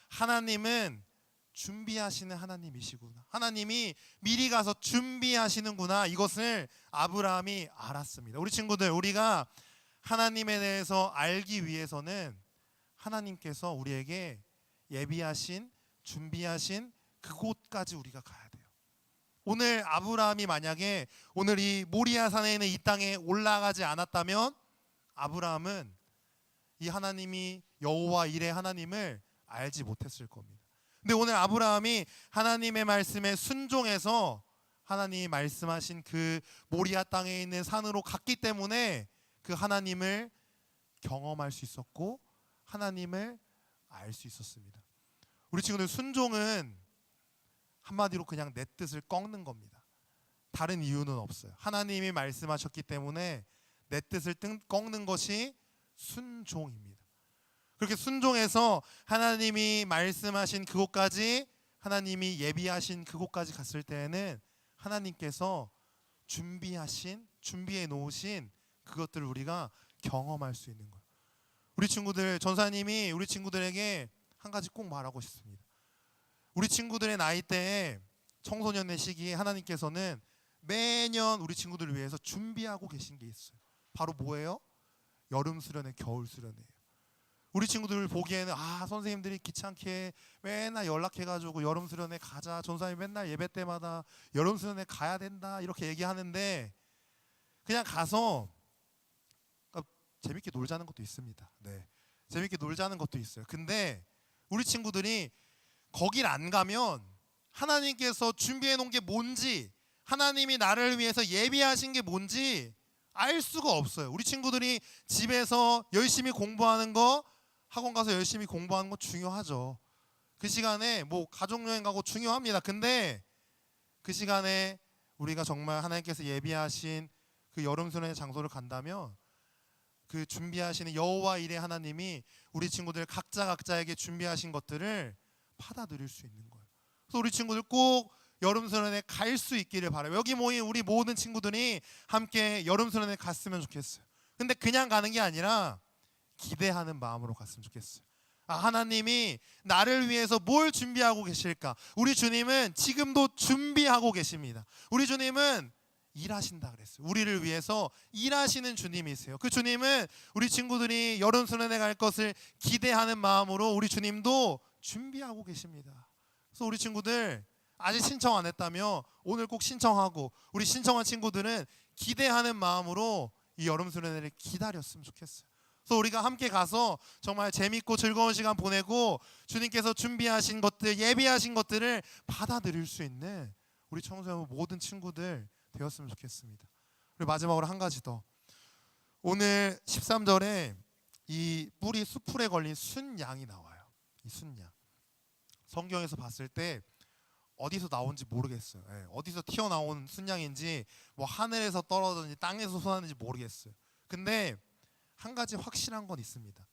하나님은 준비하시는 하나님이시구나. 하나님이 미리 가서 준비하시는구나. 이것을 아브라함이 알았습니다. 우리 친구들, 우리가 하나님에 대해서 알기 위해서는 하나님께서 우리에게 예비하신, 준비하신 그곳까지 우리가 가야 돼요. 오늘 아브라함이 만약에 오늘 이 모리아 산에 있는 이 땅에 올라가지 않았다면 아브라함은 이 하나님이 여호와 이레 하나님을 알지 못했을 겁니다. 근데 오늘 아브라함이 하나님의 말씀에 순종해서 하나님이 말씀하신 그 모리아 땅에 있는 산으로 갔기 때문에 그 하나님을 경험할 수 있었고 하나님을 알 수 있었습니다. 우리 친구들, 순종은 한마디로 그냥 내 뜻을 꺾는 겁니다. 다른 이유는 없어요. 하나님이 말씀하셨기 때문에 내 뜻을 꺾는 것이 순종입니다. 그렇게 순종해서 하나님이 말씀하신 그곳까지, 하나님이 예비하신 그곳까지 갔을 때에는 하나님께서 준비해 놓으신 그것들을 우리가 경험할 수 있는 거예요. 우리 친구들, 전사님이 우리 친구들에게 한 가지 꼭 말하고 싶습니다. 우리 친구들의 나이대에 청소년의 시기에 하나님께서는 매년 우리 친구들을 위해서 준비하고 계신 게 있어요. 바로 뭐예요? 여름 수련회, 겨울 수련회예요. 우리 친구들 보기에는 선생님들이 귀찮게 맨날 연락해가지고 여름 수련회 가자, 전사님 맨날 예배 때마다 여름 수련회 가야 된다 이렇게 얘기하는데, 그냥 가서 재밌게 놀자는 것도 있습니다. 네, 재밌게 놀자는 것도 있어요. 근데 우리 친구들이 거길 안 가면 하나님께서 준비해 놓은 게 뭔지, 하나님이 나를 위해서 예비하신 게 뭔지 알 수가 없어요. 우리 친구들이 집에서 열심히 공부하는 거, 학원 가서 열심히 공부하는 거 중요하죠. 그 시간에 가족여행 가고 중요합니다. 근데 그 시간에 우리가 정말 하나님께서 예비하신 그 여름수련회 장소를 간다면 그 준비하시는 여호와 이레 하나님이 우리 친구들 각자에게 준비하신 것들을 받아들일 수 있는 거예요. 그래서 우리 친구들 꼭 여름수련회 갈 수 있기를 바라요. 여기 모인 우리 모든 친구들이 함께 여름수련회 갔으면 좋겠어요. 근데 그냥 가는 게 아니라 기대하는 마음으로 갔으면 좋겠어요. 하나님이 나를 위해서 뭘 준비하고 계실까? 우리 주님은 지금도 준비하고 계십니다. 우리 주님은 일하신다 그랬어요. 우리를 위해서 일하시는 주님이세요. 그 주님은 우리 친구들이 여름수련회 갈 것을 기대하는 마음으로 우리 주님도 준비하고 계십니다. 그래서 우리 친구들 아직 신청 안 했다며 오늘 꼭 신청하고, 우리 신청한 친구들은 기대하는 마음으로 이 여름수련회를 기다렸으면 좋겠어요. 그래서 우리가 함께 가서 정말 재밌고 즐거운 시간 보내고 주님께서 준비하신 것들, 예비하신 것들을 받아들일 수 있는 우리 청소년 모든 친구들 되었으면 좋겠습니다. 그리고 마지막으로 한 가지 더. 오늘 13절에 이 뿔이 수풀에 걸린 순양이 나와요. 이 순양. 성경에서 봤을 때 어디서 나온지 모르겠어요. 어디서 튀어나온 순양인지, 뭐 하늘에서 떨어졌는지 땅에서 솟았는지 모르겠어요. 근데 한 가지 확실한 건 있습니다.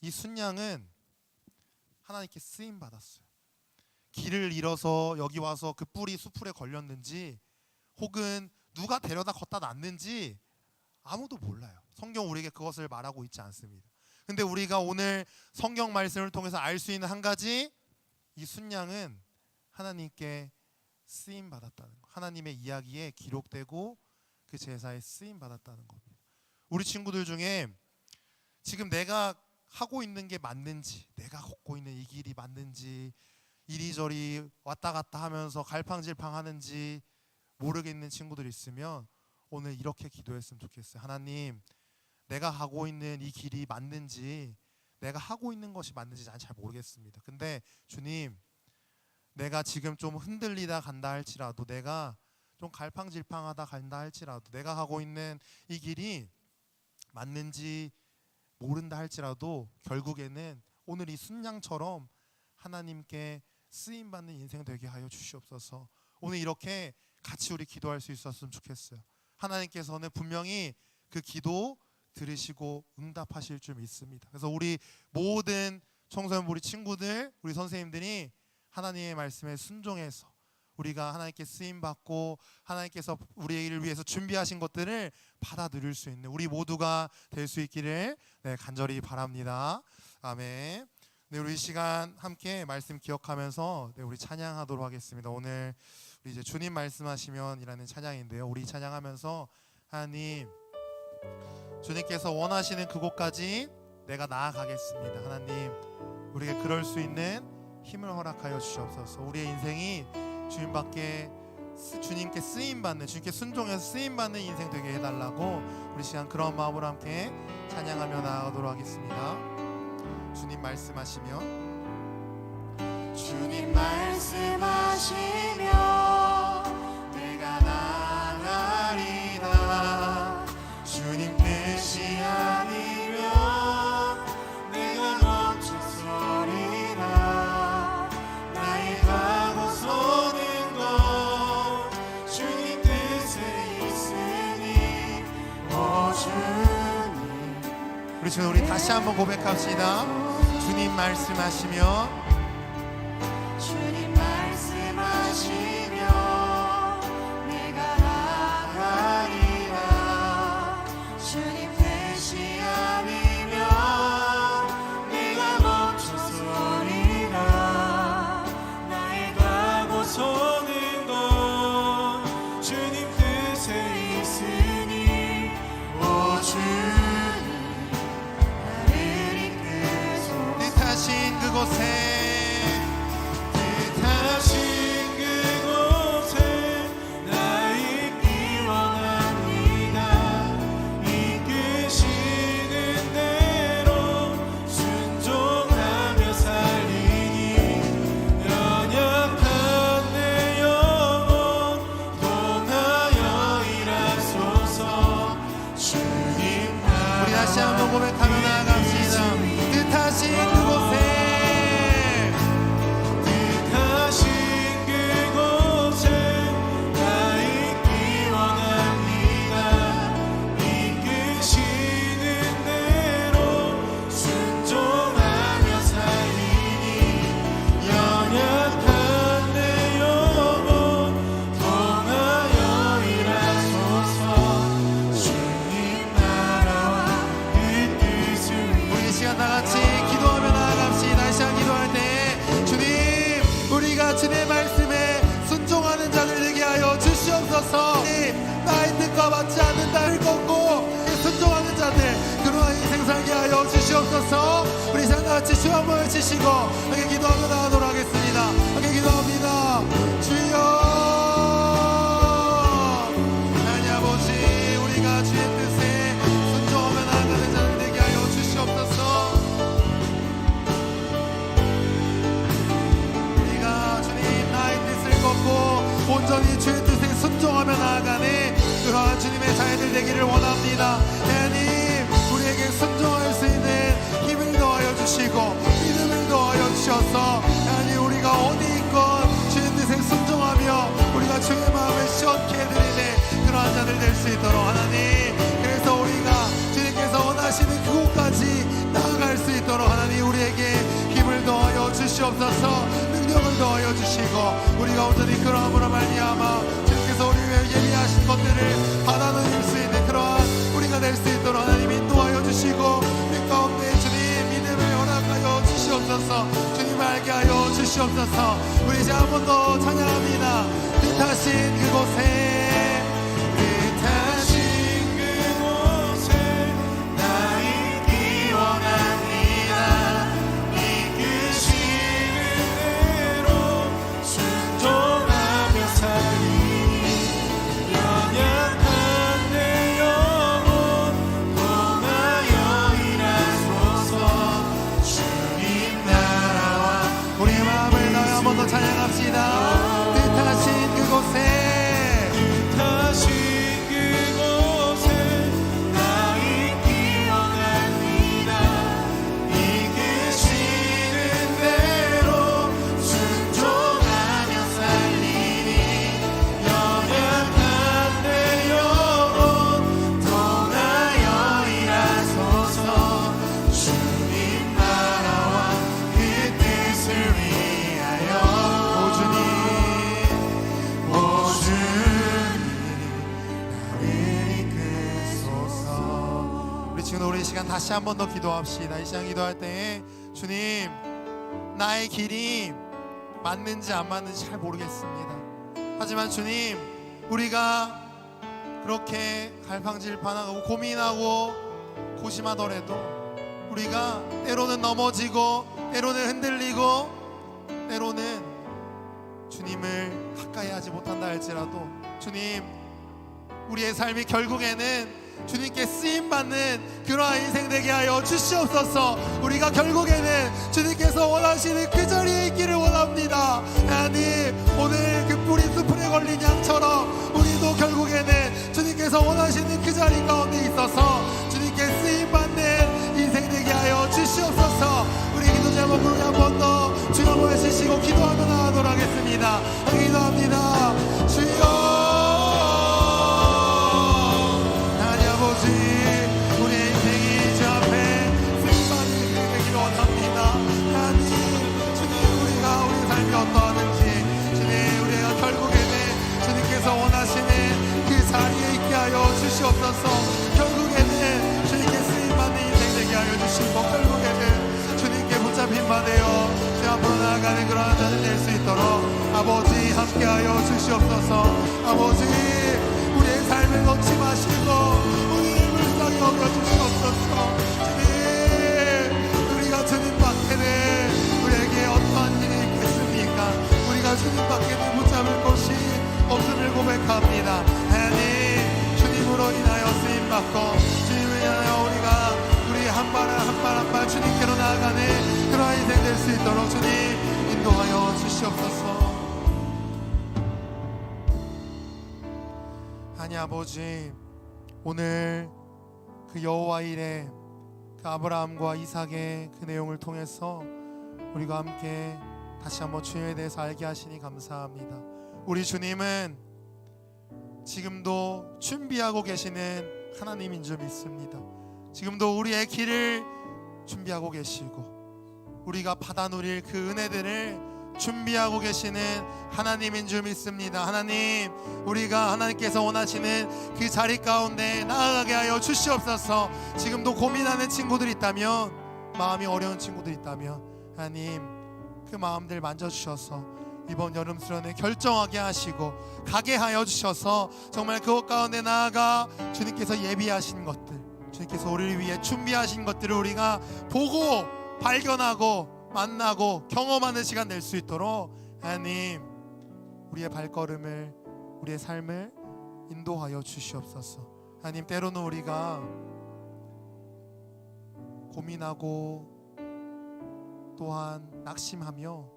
이 순양은 하나님께 쓰임 받았어요. 길을 잃어서 여기 와서 그 뿔이 수풀에 걸렸는지, 혹은 누가 데려다 걷다 놨는지 아무도 몰라요. 성경 우리에게 그것을 말하고 있지 않습니다. 근데 우리가 오늘 성경 말씀을 통해서 알 수 있는 한 가지, 이 순양은 하나님께 쓰임 받았다는 것, 하나님의 이야기에 기록되고 그 제사에 쓰임 받았다는 겁니다. 우리 친구들 중에 지금 내가 하고 있는 게 맞는지, 내가 걷고 있는 이 길이 맞는지, 이리저리 왔다 갔다 하면서 갈팡질팡 하는지 모르겠는 친구들 있으면 오늘 이렇게 기도했으면 좋겠어요. 하나님, 내가 가고 있는 이 길이 맞는지, 내가 하고 있는 것이 맞는지 난 잘 모르겠습니다. 근데 주님, 내가 지금 좀 흔들리다 간다 할지라도, 내가 좀 갈팡질팡하다 간다 할지라도, 내가 가고 있는 이 길이 맞는지 모른다 할지라도 결국에는 오늘 이 순양처럼 하나님께 쓰임받는 인생 되게 하여 주시옵소서. 오늘 이렇게 같이 우리 기도할 수 있었으면 좋겠어요. 하나님께서는 분명히 그 기도 들으시고 응답하실 줄 믿습니다. 그래서 우리 모든 청소년 우리 친구들, 우리 선생님들이 하나님의 말씀에 순종해서 우리가 하나님께 쓰임받고 하나님께서 우리를 위해서 준비하신 것들을 받아들일 수 있는 우리 모두가 될 수 있기를 간절히 바랍니다. 아멘. 네, 우리 이 시간 함께 말씀 기억하면서 우리 찬양하도록 하겠습니다. 오늘 우리 이제 주님 말씀하시면이라는 찬양인데요. 우리 찬양하면서 하나님, 주님께서 원하시는 그곳까지 내가 나아가겠습니다. 하나님, 우리가 그럴 수 있는 힘을 허락하여 주시옵소서. 우리의 인생이 주님께 쓰임받는, 주님께 순종해서 쓰임받는 인생 되게 해달라고 우리 시간 그런 마음으로 함께 찬양하며 나아가도록 하겠습니다. 주님 말씀하시며, 주님 말씀하시며 내가 나아가리라. 주님 뜻이 아니면 내가 멈춰서리라. 나의 가고 서는 것 주님 뜻에 있으니 오 주님. 우리 주님, 우리 다시 한번 고백합시다. 주님 말씀하시며, 주님 말씀하시며 내가 나아가리라. 주님 뜻이 아니면 내가 멈춰서리라. 나의 가고 서는 것 주님 뜻에 있으니 오 주님 나를 이끄소. 뜻하신 그곳에 다시 한번 고백하며 나아갑시다. 뜻하신 그곳에 시간 다 같이 기도하며 나아갑시다. 이 시간 기도할 때 주님, 우리가 주님의 말씀에 순종하는 자들 되게 하여 주시옵소서. 나의 뜻과 맞지 않는 나를 걷고 순종하는 자들, 그러한 인생 살게 하여 주시옵소서. 우리 시간 다 같이 주 한번 외치시고 함께 기도하며 나가도록 하겠습니다. 함께 기도합니다. 주여, 하나님 아버지, 우리가 주의 뜻에 순종하며 나아가는 자들 되게 하여 주시옵소서. 우리가 주님 나의 뜻을 걷고 온전히 주의 뜻에 순종하며 나아가는 그러한 주님의 자녀들 되기를 원합니다. 하나님, 우리에게 순종할 수 있는 힘을 더하여 주시고 믿음을 더하여 주셔서 하나님, 우리가 어디 있건 주의 뜻에 순종하며 우리가 주의 마음을 시원케 해드리는 그러한 자들 될 수 있도록 하나님, 그래서 우리가 주님께서 원하시는 그곳까지 나아갈 수 있도록 하나님, 우리에게 힘을 더하여 주시옵소서. 능력을 더하여 주시고 우리가 온전히 그러함으로 말미암아 주님께서 우리 위해 예비하신 것들을 받아 누릴 수 있는 그러한 우리가 될 수 있도록 하나님 인도하여 주시고 우리 가운데 주님 믿음을 허락하여 주시옵소서. 주님을 알게 하여 주시옵소서. 우리 이제 한 번 더 찬양합니다. 뜻하신 그곳에, 뜻하신 그곳에 나 있기 원합니다. 이끄시는 대로 순종하며 살리니 연약한 내 영혼 통하여 일하소서. 주님 나라와 우리의 마음을 다해 한 번 더 찬양합시다. 뜻하신 그곳에, 뜻하신 그곳에 나 있기 원합니다. 이끄시는 대로 순종하며 살리니 연약한 내 영혼 통하여 일하소서. 주님 나라와 그 뜻을 위하여 오 주님, 오 주님 나를 이끄소서. 우리 지금 우리 시간 다시 한 번 더 기도합시다. 이 시간 기도할 때 주님, 나의 길이 맞는지 안 맞는지 잘 모르겠습니다. 하지만 주님, 우리가 그렇게 갈팡질팡하고 고민하고 고심하더라도 우리가 때로는 넘어지고 때로는 흔들리고 때로는 주님을 가까이 하지 못한다 할지라도 주님, 우리의 삶이 결국에는 주님께 쓰임받는 그러한 인생 되게 하여 주시옵소서. 우리가 결국에는 주님께서 원하시는 그 자리에 있기를 원합니다. 하나님, 오늘 그 뿌리 수풀에 걸린 양처럼 우리도 결국에는 주님께서 원하시는 그 자리 가운데 있어서 주님께 쓰임받는 인생 되게 하여 주시옵소서. 우리 기도 제목 부르게 한 번 더 주여 한번 외치시고 기도하며 나가도록 하겠습니다. 기도합니다. 주여, 우리의 인생이 주 앞에 쓰임받는 인생 되기를 원합니다. 하나님, 주님, 우리가 우리 삶이 어떠하든지 주님, 우리가 결국에는 주님께서 원하시는 그 자리에 있게 하여 주시옵소서. 결국에는 주님께 쓰임받는 인생 되게 하여 주시고 결국에는 주님께 붙잡힌 바 되어 주 앞으로 나아가는 그러한 자들 될 수 있도록 아버지 함께 하여 주시옵소서. 아버지, 우리의 삶을 놓지 마시고 우리를 불쌍히 여겨주시옵소서. 주님, 우리가 주님 밖에는 우리에게 어떠한 일이 있겠습니까? 우리가 주님 밖에는 붙잡을 곳이 없음을 고백합니다. 하나님, 주님으로 인하여 쓰임받고 주님을 인하여 우리가 우리 한 발 한 발 주님께로 나아가는 그러한 인생 될 수 있도록 주님 인도하여 주시옵소서. 하나님 아버지, 오늘 그 여호와 일의 그 아브라함과 이삭의 그 내용을 통해서 우리가 함께 다시 한번 주님에 대해서 알게 하시니 감사합니다. 우리 주님은 지금도 준비하고 계시는 하나님인 줄 믿습니다. 지금도 우리의 길을 준비하고 계시고 우리가 받아 누릴 그 은혜들을 준비하고 계시는 하나님인 줄 믿습니다. 하나님, 우리가 하나님께서 원하시는 그 자리 가운데 나아가게 하여 주시옵소서. 지금도 고민하는 친구들이 있다면 마음이 어려운 친구들 있다면 하나님 그 마음들 만져주셔서 이번 여름 수련회 결정하게 하시고 가게 하여 주셔서 정말 그것 가운데 나아가 주님께서 예비하신 것들, 주님께서 우리를 위해 준비하신 것들을 우리가 보고 발견하고 만나고 경험하는 시간 낼 수 있도록 하나님 우리의 발걸음을, 우리의 삶을 인도하여 주시옵소서. 하나님 때로는 우리가 고민하고 또한 낙심하며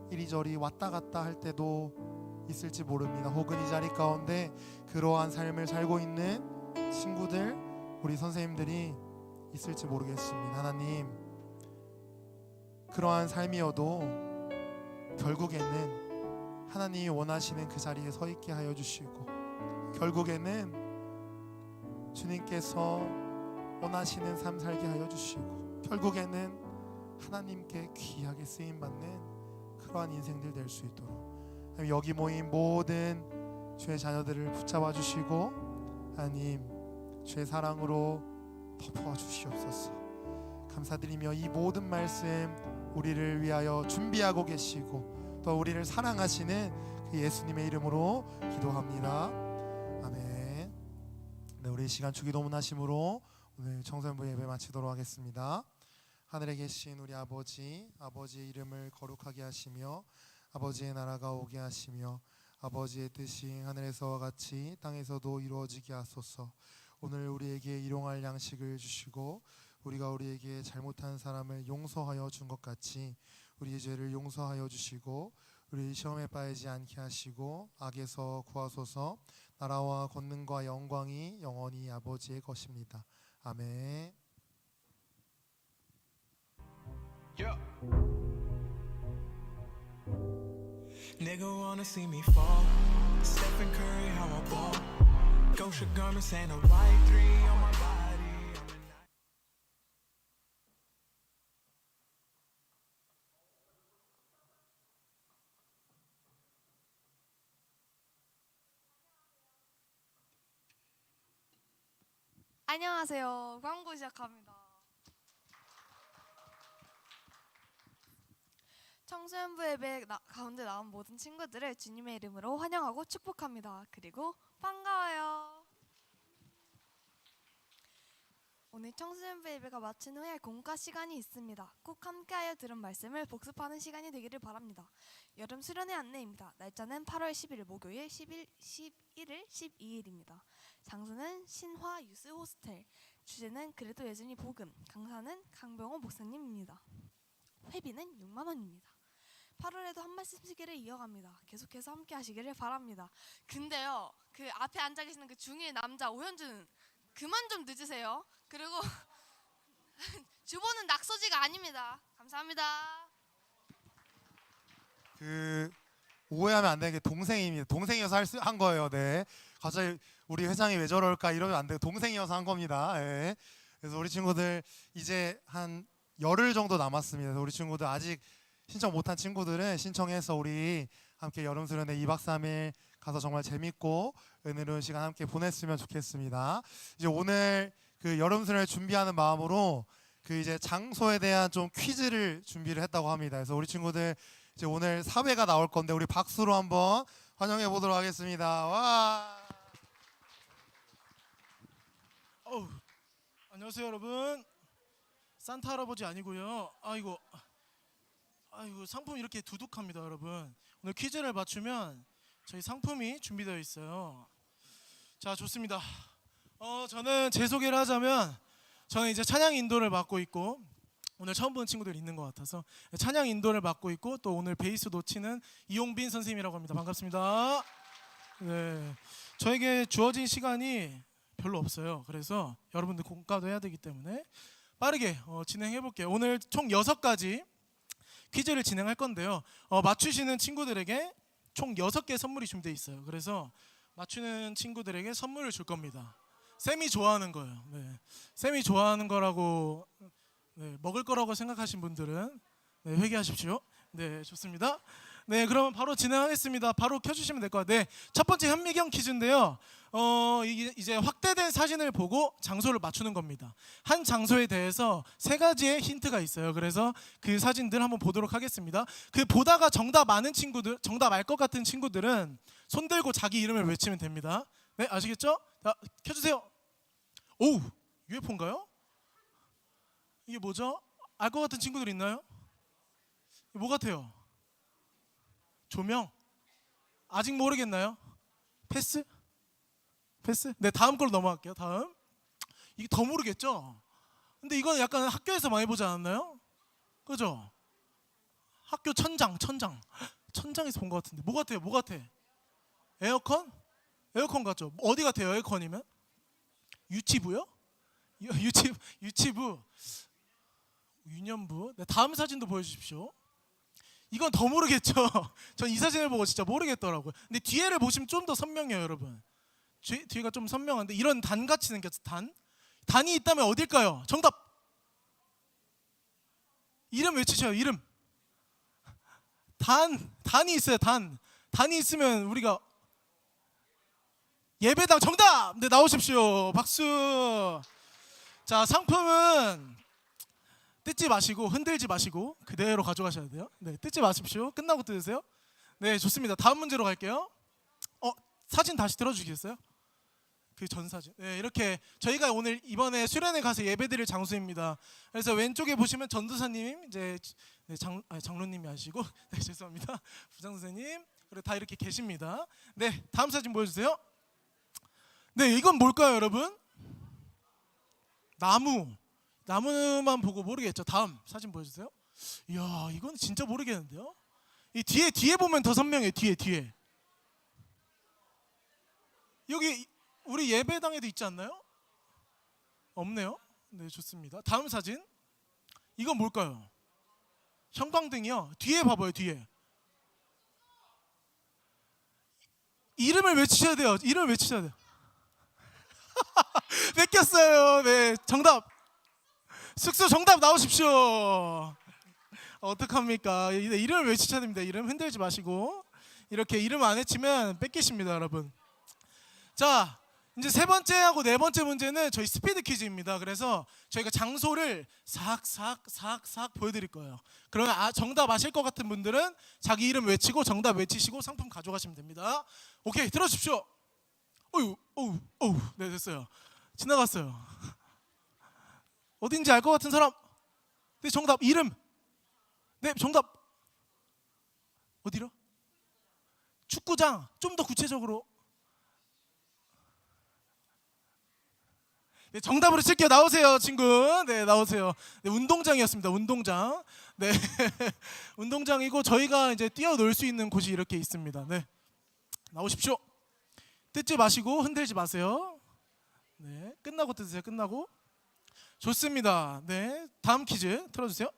이리저리 왔다 갔다 할 때도 있을지 모릅니다. 혹은 이 자리 가운데 그러한 삶을 살고 있는 친구들, 우리 선생님들이 있을지 모르겠습니다. 하나님 그러한 삶이어도 결국에는 하나님이 원하시는 그 자리에 서 있게 하여 주시고 결국에는 주님께서 원하시는 삶 살게 하여 주시고 결국에는 하나님께 귀하게 쓰임받는 그러한 인생들 될 수 있도록 여기 모인 모든 주의 자녀들을 붙잡아 주시고 하나님 주의 사랑으로 덮어 주시옵소서. 감사드리며 이 모든 말씀 우리를 위하여 준비하고 계시고 또 우리를 사랑하시는 그 예수님의 이름으로 기도합니다. 아멘. 네, 우리 시간 주기도문하심으로 오늘 청소년부 예배 마치도록 하겠습니다. 하늘에 계신 우리 아버지, 아버지의 이름을 거룩하게 하시며 아버지의 나라가 오게 하시며 아버지의 뜻이 하늘에서와 같이 땅에서도 이루어지게 하소서. 오늘 우리에게 일용할 양식을 주시고 우리가 우리에게 잘못한 사람을 용서하여 준 것 같이 우리의 죄를 용서하여 주시고 우리 시험에 빠지지 않게 하시고 악에서 구하소서. 나라와 권능과 영광이 영원히 아버지의 것입니다. 아멘. Yeah. Nigga wanna see me fall. Stephen Curry, how I ball. Gosha garments and a white three on my body. 안녕하세요. 광고 시작합니다. 청소년부 예배 가운데 나온 모든 친구들을 주님의 이름으로 환영하고 축복합니다. 그리고 반가워요. 오늘 청소년부 예배가 마친 후에 공과 시간이 있습니다. 꼭 함께하여 들은 말씀을 복습하는 시간이 되기를 바랍니다. 여름 수련회 안내입니다. 날짜는 8월 10일 목요일 11일 12일입니다. 장소는 신화 유스 호스텔. 주제는 그래도 여전히 복음. 강사는 강병호 목사님입니다. 회비는 6만 원입니다. 8월에도 한 말씀씩을 이어갑니다. 계속해서 함께 하시기를 바랍니다. 근데요, 그 앞에 앉아 계시는 그 중1 남자 오현준 그만 좀 늦으세요. 그리고 주보는 낙서지가 아닙니다. 감사합니다. 그 오해하면 안 되는 게 동생입니다. 동생이어서 한 거예요. 네. 갑자기 우리 회장이 왜 저럴까 이러면 안 돼요. 동생이어서 한 겁니다. 네. 그래서 우리 친구들 이제 한 열흘 정도 남았습니다. 그래서 우리 친구들 아직 신청 못한 친구들은 신청해서 우리 함께 여름 수련회 2박 3일 가서 정말 재밌고 은혜로운 시간 함께 보냈으면 좋겠습니다. 이제 오늘 그 여름 수련회 준비하는 마음으로 그 이제 장소에 대한 좀 퀴즈를 준비를 했다고 합니다. 그래서 우리 친구들 이제 오늘 사회가 나올 건데 우리 박수로 한번 환영해 보도록 하겠습니다. 와. 안녕하세요 여러분. 산타 할아버지 아니고요. 아이고 상품 이렇게 두둑합니다 여러분. 오늘 퀴즈를 맞추면 저희 상품이 준비되어 있어요. 자, 좋습니다. 저는 제 소개를 하자면 저는 이제 찬양 인도를 맡고 있고 오늘 처음 보는 친구들 있는 것 같아서 찬양 인도를 맡고 있고 또 오늘 베이스도 치는 이용빈 선생님이라고 합니다. 반갑습니다. 네, 저에게 주어진 시간이 별로 없어요. 그래서 여러분들 공과도 해야 되기 때문에 빠르게 진행해 볼게요. 오늘 총 6가지 퀴즈를 진행할 건데요. 맞추시는 친구들에게 총 6개 선물이 준비되어 있어요. 그래서 맞추는 친구들에게 선물을 줄 겁니다. 쌤이 좋아하는 거예요. 네. 쌤이 좋아하는 거라고 먹을 거라고 생각하신 분들은 회개하십시오. 네, 좋습니다. 네, 그러면 바로 진행하겠습니다. 바로 켜주시면 될 것 같아요. 네, 첫 번째 현미경 퀴즈인데요. 이게 이제 확대된 사진을 보고 장소를 맞추는 겁니다. 한 장소에 대해서 세 가지의 힌트가 있어요. 그래서 그 사진들 한번 보도록 하겠습니다. 그 보다가 정답 많은 친구들, 정답 알 것 같은 친구들은 손 들고 자기 이름을 외치면 됩니다. 네, 아시겠죠? 자, 켜주세요. 오우, UFO인가요? 이게 뭐죠? 알 것 같은 친구들 있나요? 뭐 같아요? 조명? 아직 모르겠나요? 패스? 패스? 네, 다음 걸로 넘어갈게요. 다음. 이게 더 모르겠죠? 근데 이건 약간 학교에서 많이 보지 않았나요? 그죠? 학교 천장에서 본 것 같은데 뭐 같아요? 뭐 같아? 에어컨? 에어컨 같죠? 어디 같아요? 에어컨이면? 유치부요? 유치부 유년부. 네, 다음 사진도 보여주십시오. 이건 더 모르겠죠? 전 이 사진을 보고 진짜 모르겠더라고요. 근데 뒤에를 보시면 좀 더 선명해요, 여러분. 뒤가 좀 선명한데 이런 단같이 생겼어. 단이 있다면 어딜까요? 정답. 이름 외치셔요. 이름. 단이 있어요. 단이 있으면 우리가 예배당 정답. 네, 나오십시오. 박수. 자, 상품은 뜯지 마시고 흔들지 마시고 그대로 가져가셔야 돼요. 네, 뜯지 마십시오. 끝나고 뜯으세요. 네, 좋습니다. 다음 문제로 갈게요. 사진 다시 들어주시겠어요? 그 전 사진. 네, 이렇게 저희가 오늘 이번에 수련회 가서 예배드릴 장소입니다. 그래서 왼쪽에 보시면 전도사님, 이제 장로님이 하시고, 네, 죄송합니다. 부장 선생님, 그리고 다 이렇게 계십니다. 네, 다음 사진 보여주세요. 네, 이건 뭘까요, 여러분? 나무만 보고 모르겠죠. 다음 사진 보여주세요. 이야, 이건 진짜 모르겠는데요. 이 뒤에 보면 더 선명해. 뒤에. 여기 우리 예배당에도 있지 않나요? 없네요. 네, 좋습니다. 다음 사진. 이건 뭘까요? 형광등이요. 뒤에 봐봐요. 뒤에. 이름을 외치셔야 돼요. 이름을 외치셔야 돼요. 뺏겼어요. 네, 정답. 숙소 정답 나오십시오. 어떡합니까? 이름을 외치셔야 됩니다. 이름 흔들지 마시고 이렇게 이름 안 외치면 뺏기십니다, 여러분. 자, 이제 세 번째하고 네 번째 문제는 저희 스피드 퀴즈입니다. 그래서 저희가 장소를 싹 보여드릴 거예요. 그러면 정답 아실 것 같은 분들은 자기 이름 외치고 정답 외치시고 상품 가져가시면 됩니다. 오케이, 들어주십시오. 어우, 네, 됐어요. 지나갔어요. 어딘지 알 것 같은 사람? 네, 정답. 이름. 네, 정답. 어디로? 축구장. 좀 더 구체적으로. 네, 정답으로 칠게요. 나오세요, 친구. 네, 나오세요. 네, 운동장이었습니다. 운동장. 네, 운동장이고 저희가 이제 뛰어놀 수 있는 곳이 이렇게 있습니다. 네, 나오십시오. 뜯지 마시고 흔들지 마세요. 네, 끝나고 뜯으세요. 끝나고. 좋습니다. 네, 다음 퀴즈 틀어주세요.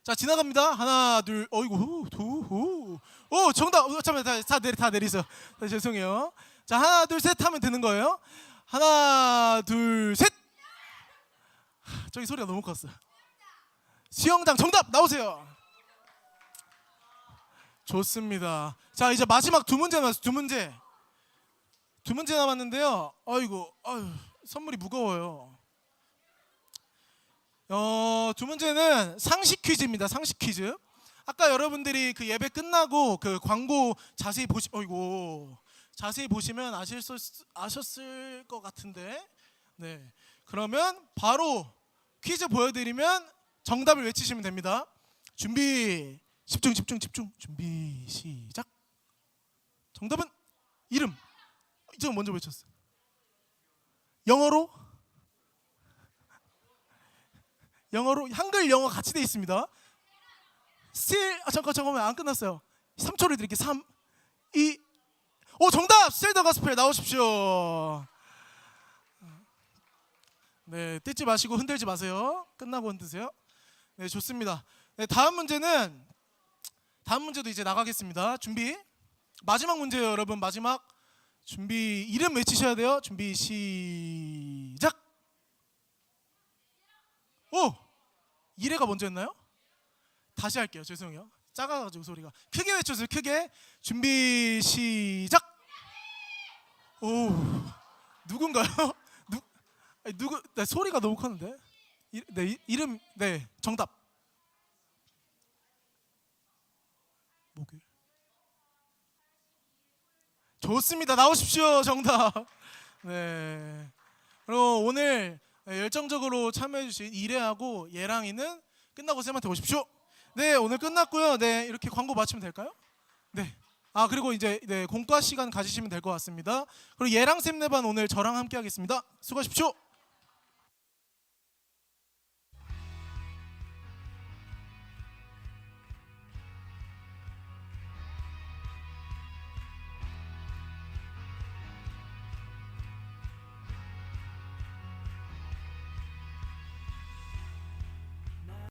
자, 지나갑니다. 하나, 둘, 어이구, 오, 정답. 잠깐만, 다 내리세요. 네, 죄송해요. 자, 하나, 둘, 셋 하면 되는 거예요. 하나, 둘, 셋. 저기 소리가 너무 컸어요. 수영장 정답 나오세요. 좋습니다. 자, 이제 마지막 두 문제 남았어요. 두 문제 남았는데요. 아유, 선물이 무거워요. 두 문제는 상식 퀴즈입니다. 상식 퀴즈. 아까 여러분들이 그 예배 끝나고 그 광고 자세히 보시면 아셨을 것 같은데, 네, 그러면 바로 퀴즈 보여드리면 정답을 외치시면 됩니다. 준비, 집중. 준비, 시작. 정답은 이름. 저 먼저 외쳤어요. 영어로 한글 영어 같이 돼 있습니다. 잠깐만, 안 끝났어요. 3초를 드릴게요. 3, 2, 정답! 스틸 더 가스펠 나오십시오. 네, 뜯지 마시고 흔들지 마세요. 끝나고 흔드세요. 네, 좋습니다. 네, 다음 문제도 이제 나가겠습니다. 준비. 마지막 문제예요, 여러분. 마지막. 준비. 이름 외치셔야 돼요. 준비, 시작. 이래가 먼저였나요? 다시 할게요. 죄송해요. 작아가지고 소리가. 크게 외쳐주세요. 크게. 준비 시작. 오, 누군가요? 누구? 네, 소리가 너무 컸는데. 네, 이름. 네, 정답. 목요일. 좋습니다. 나오십시오. 정답. 네. 그리고 오늘 열정적으로 참여해주신 이래하고 예랑이는 끝나고 쌤한테 오십시오. 네, 오늘 끝났고요. 네, 이렇게 광고 마치면 될까요? 네. 아, 그리고 이제 네, 공과 시간 가지시면 될 것 같습니다. 그리고 예랑 쌤네 반 오늘 저랑 함께 하겠습니다. 수고하십시오.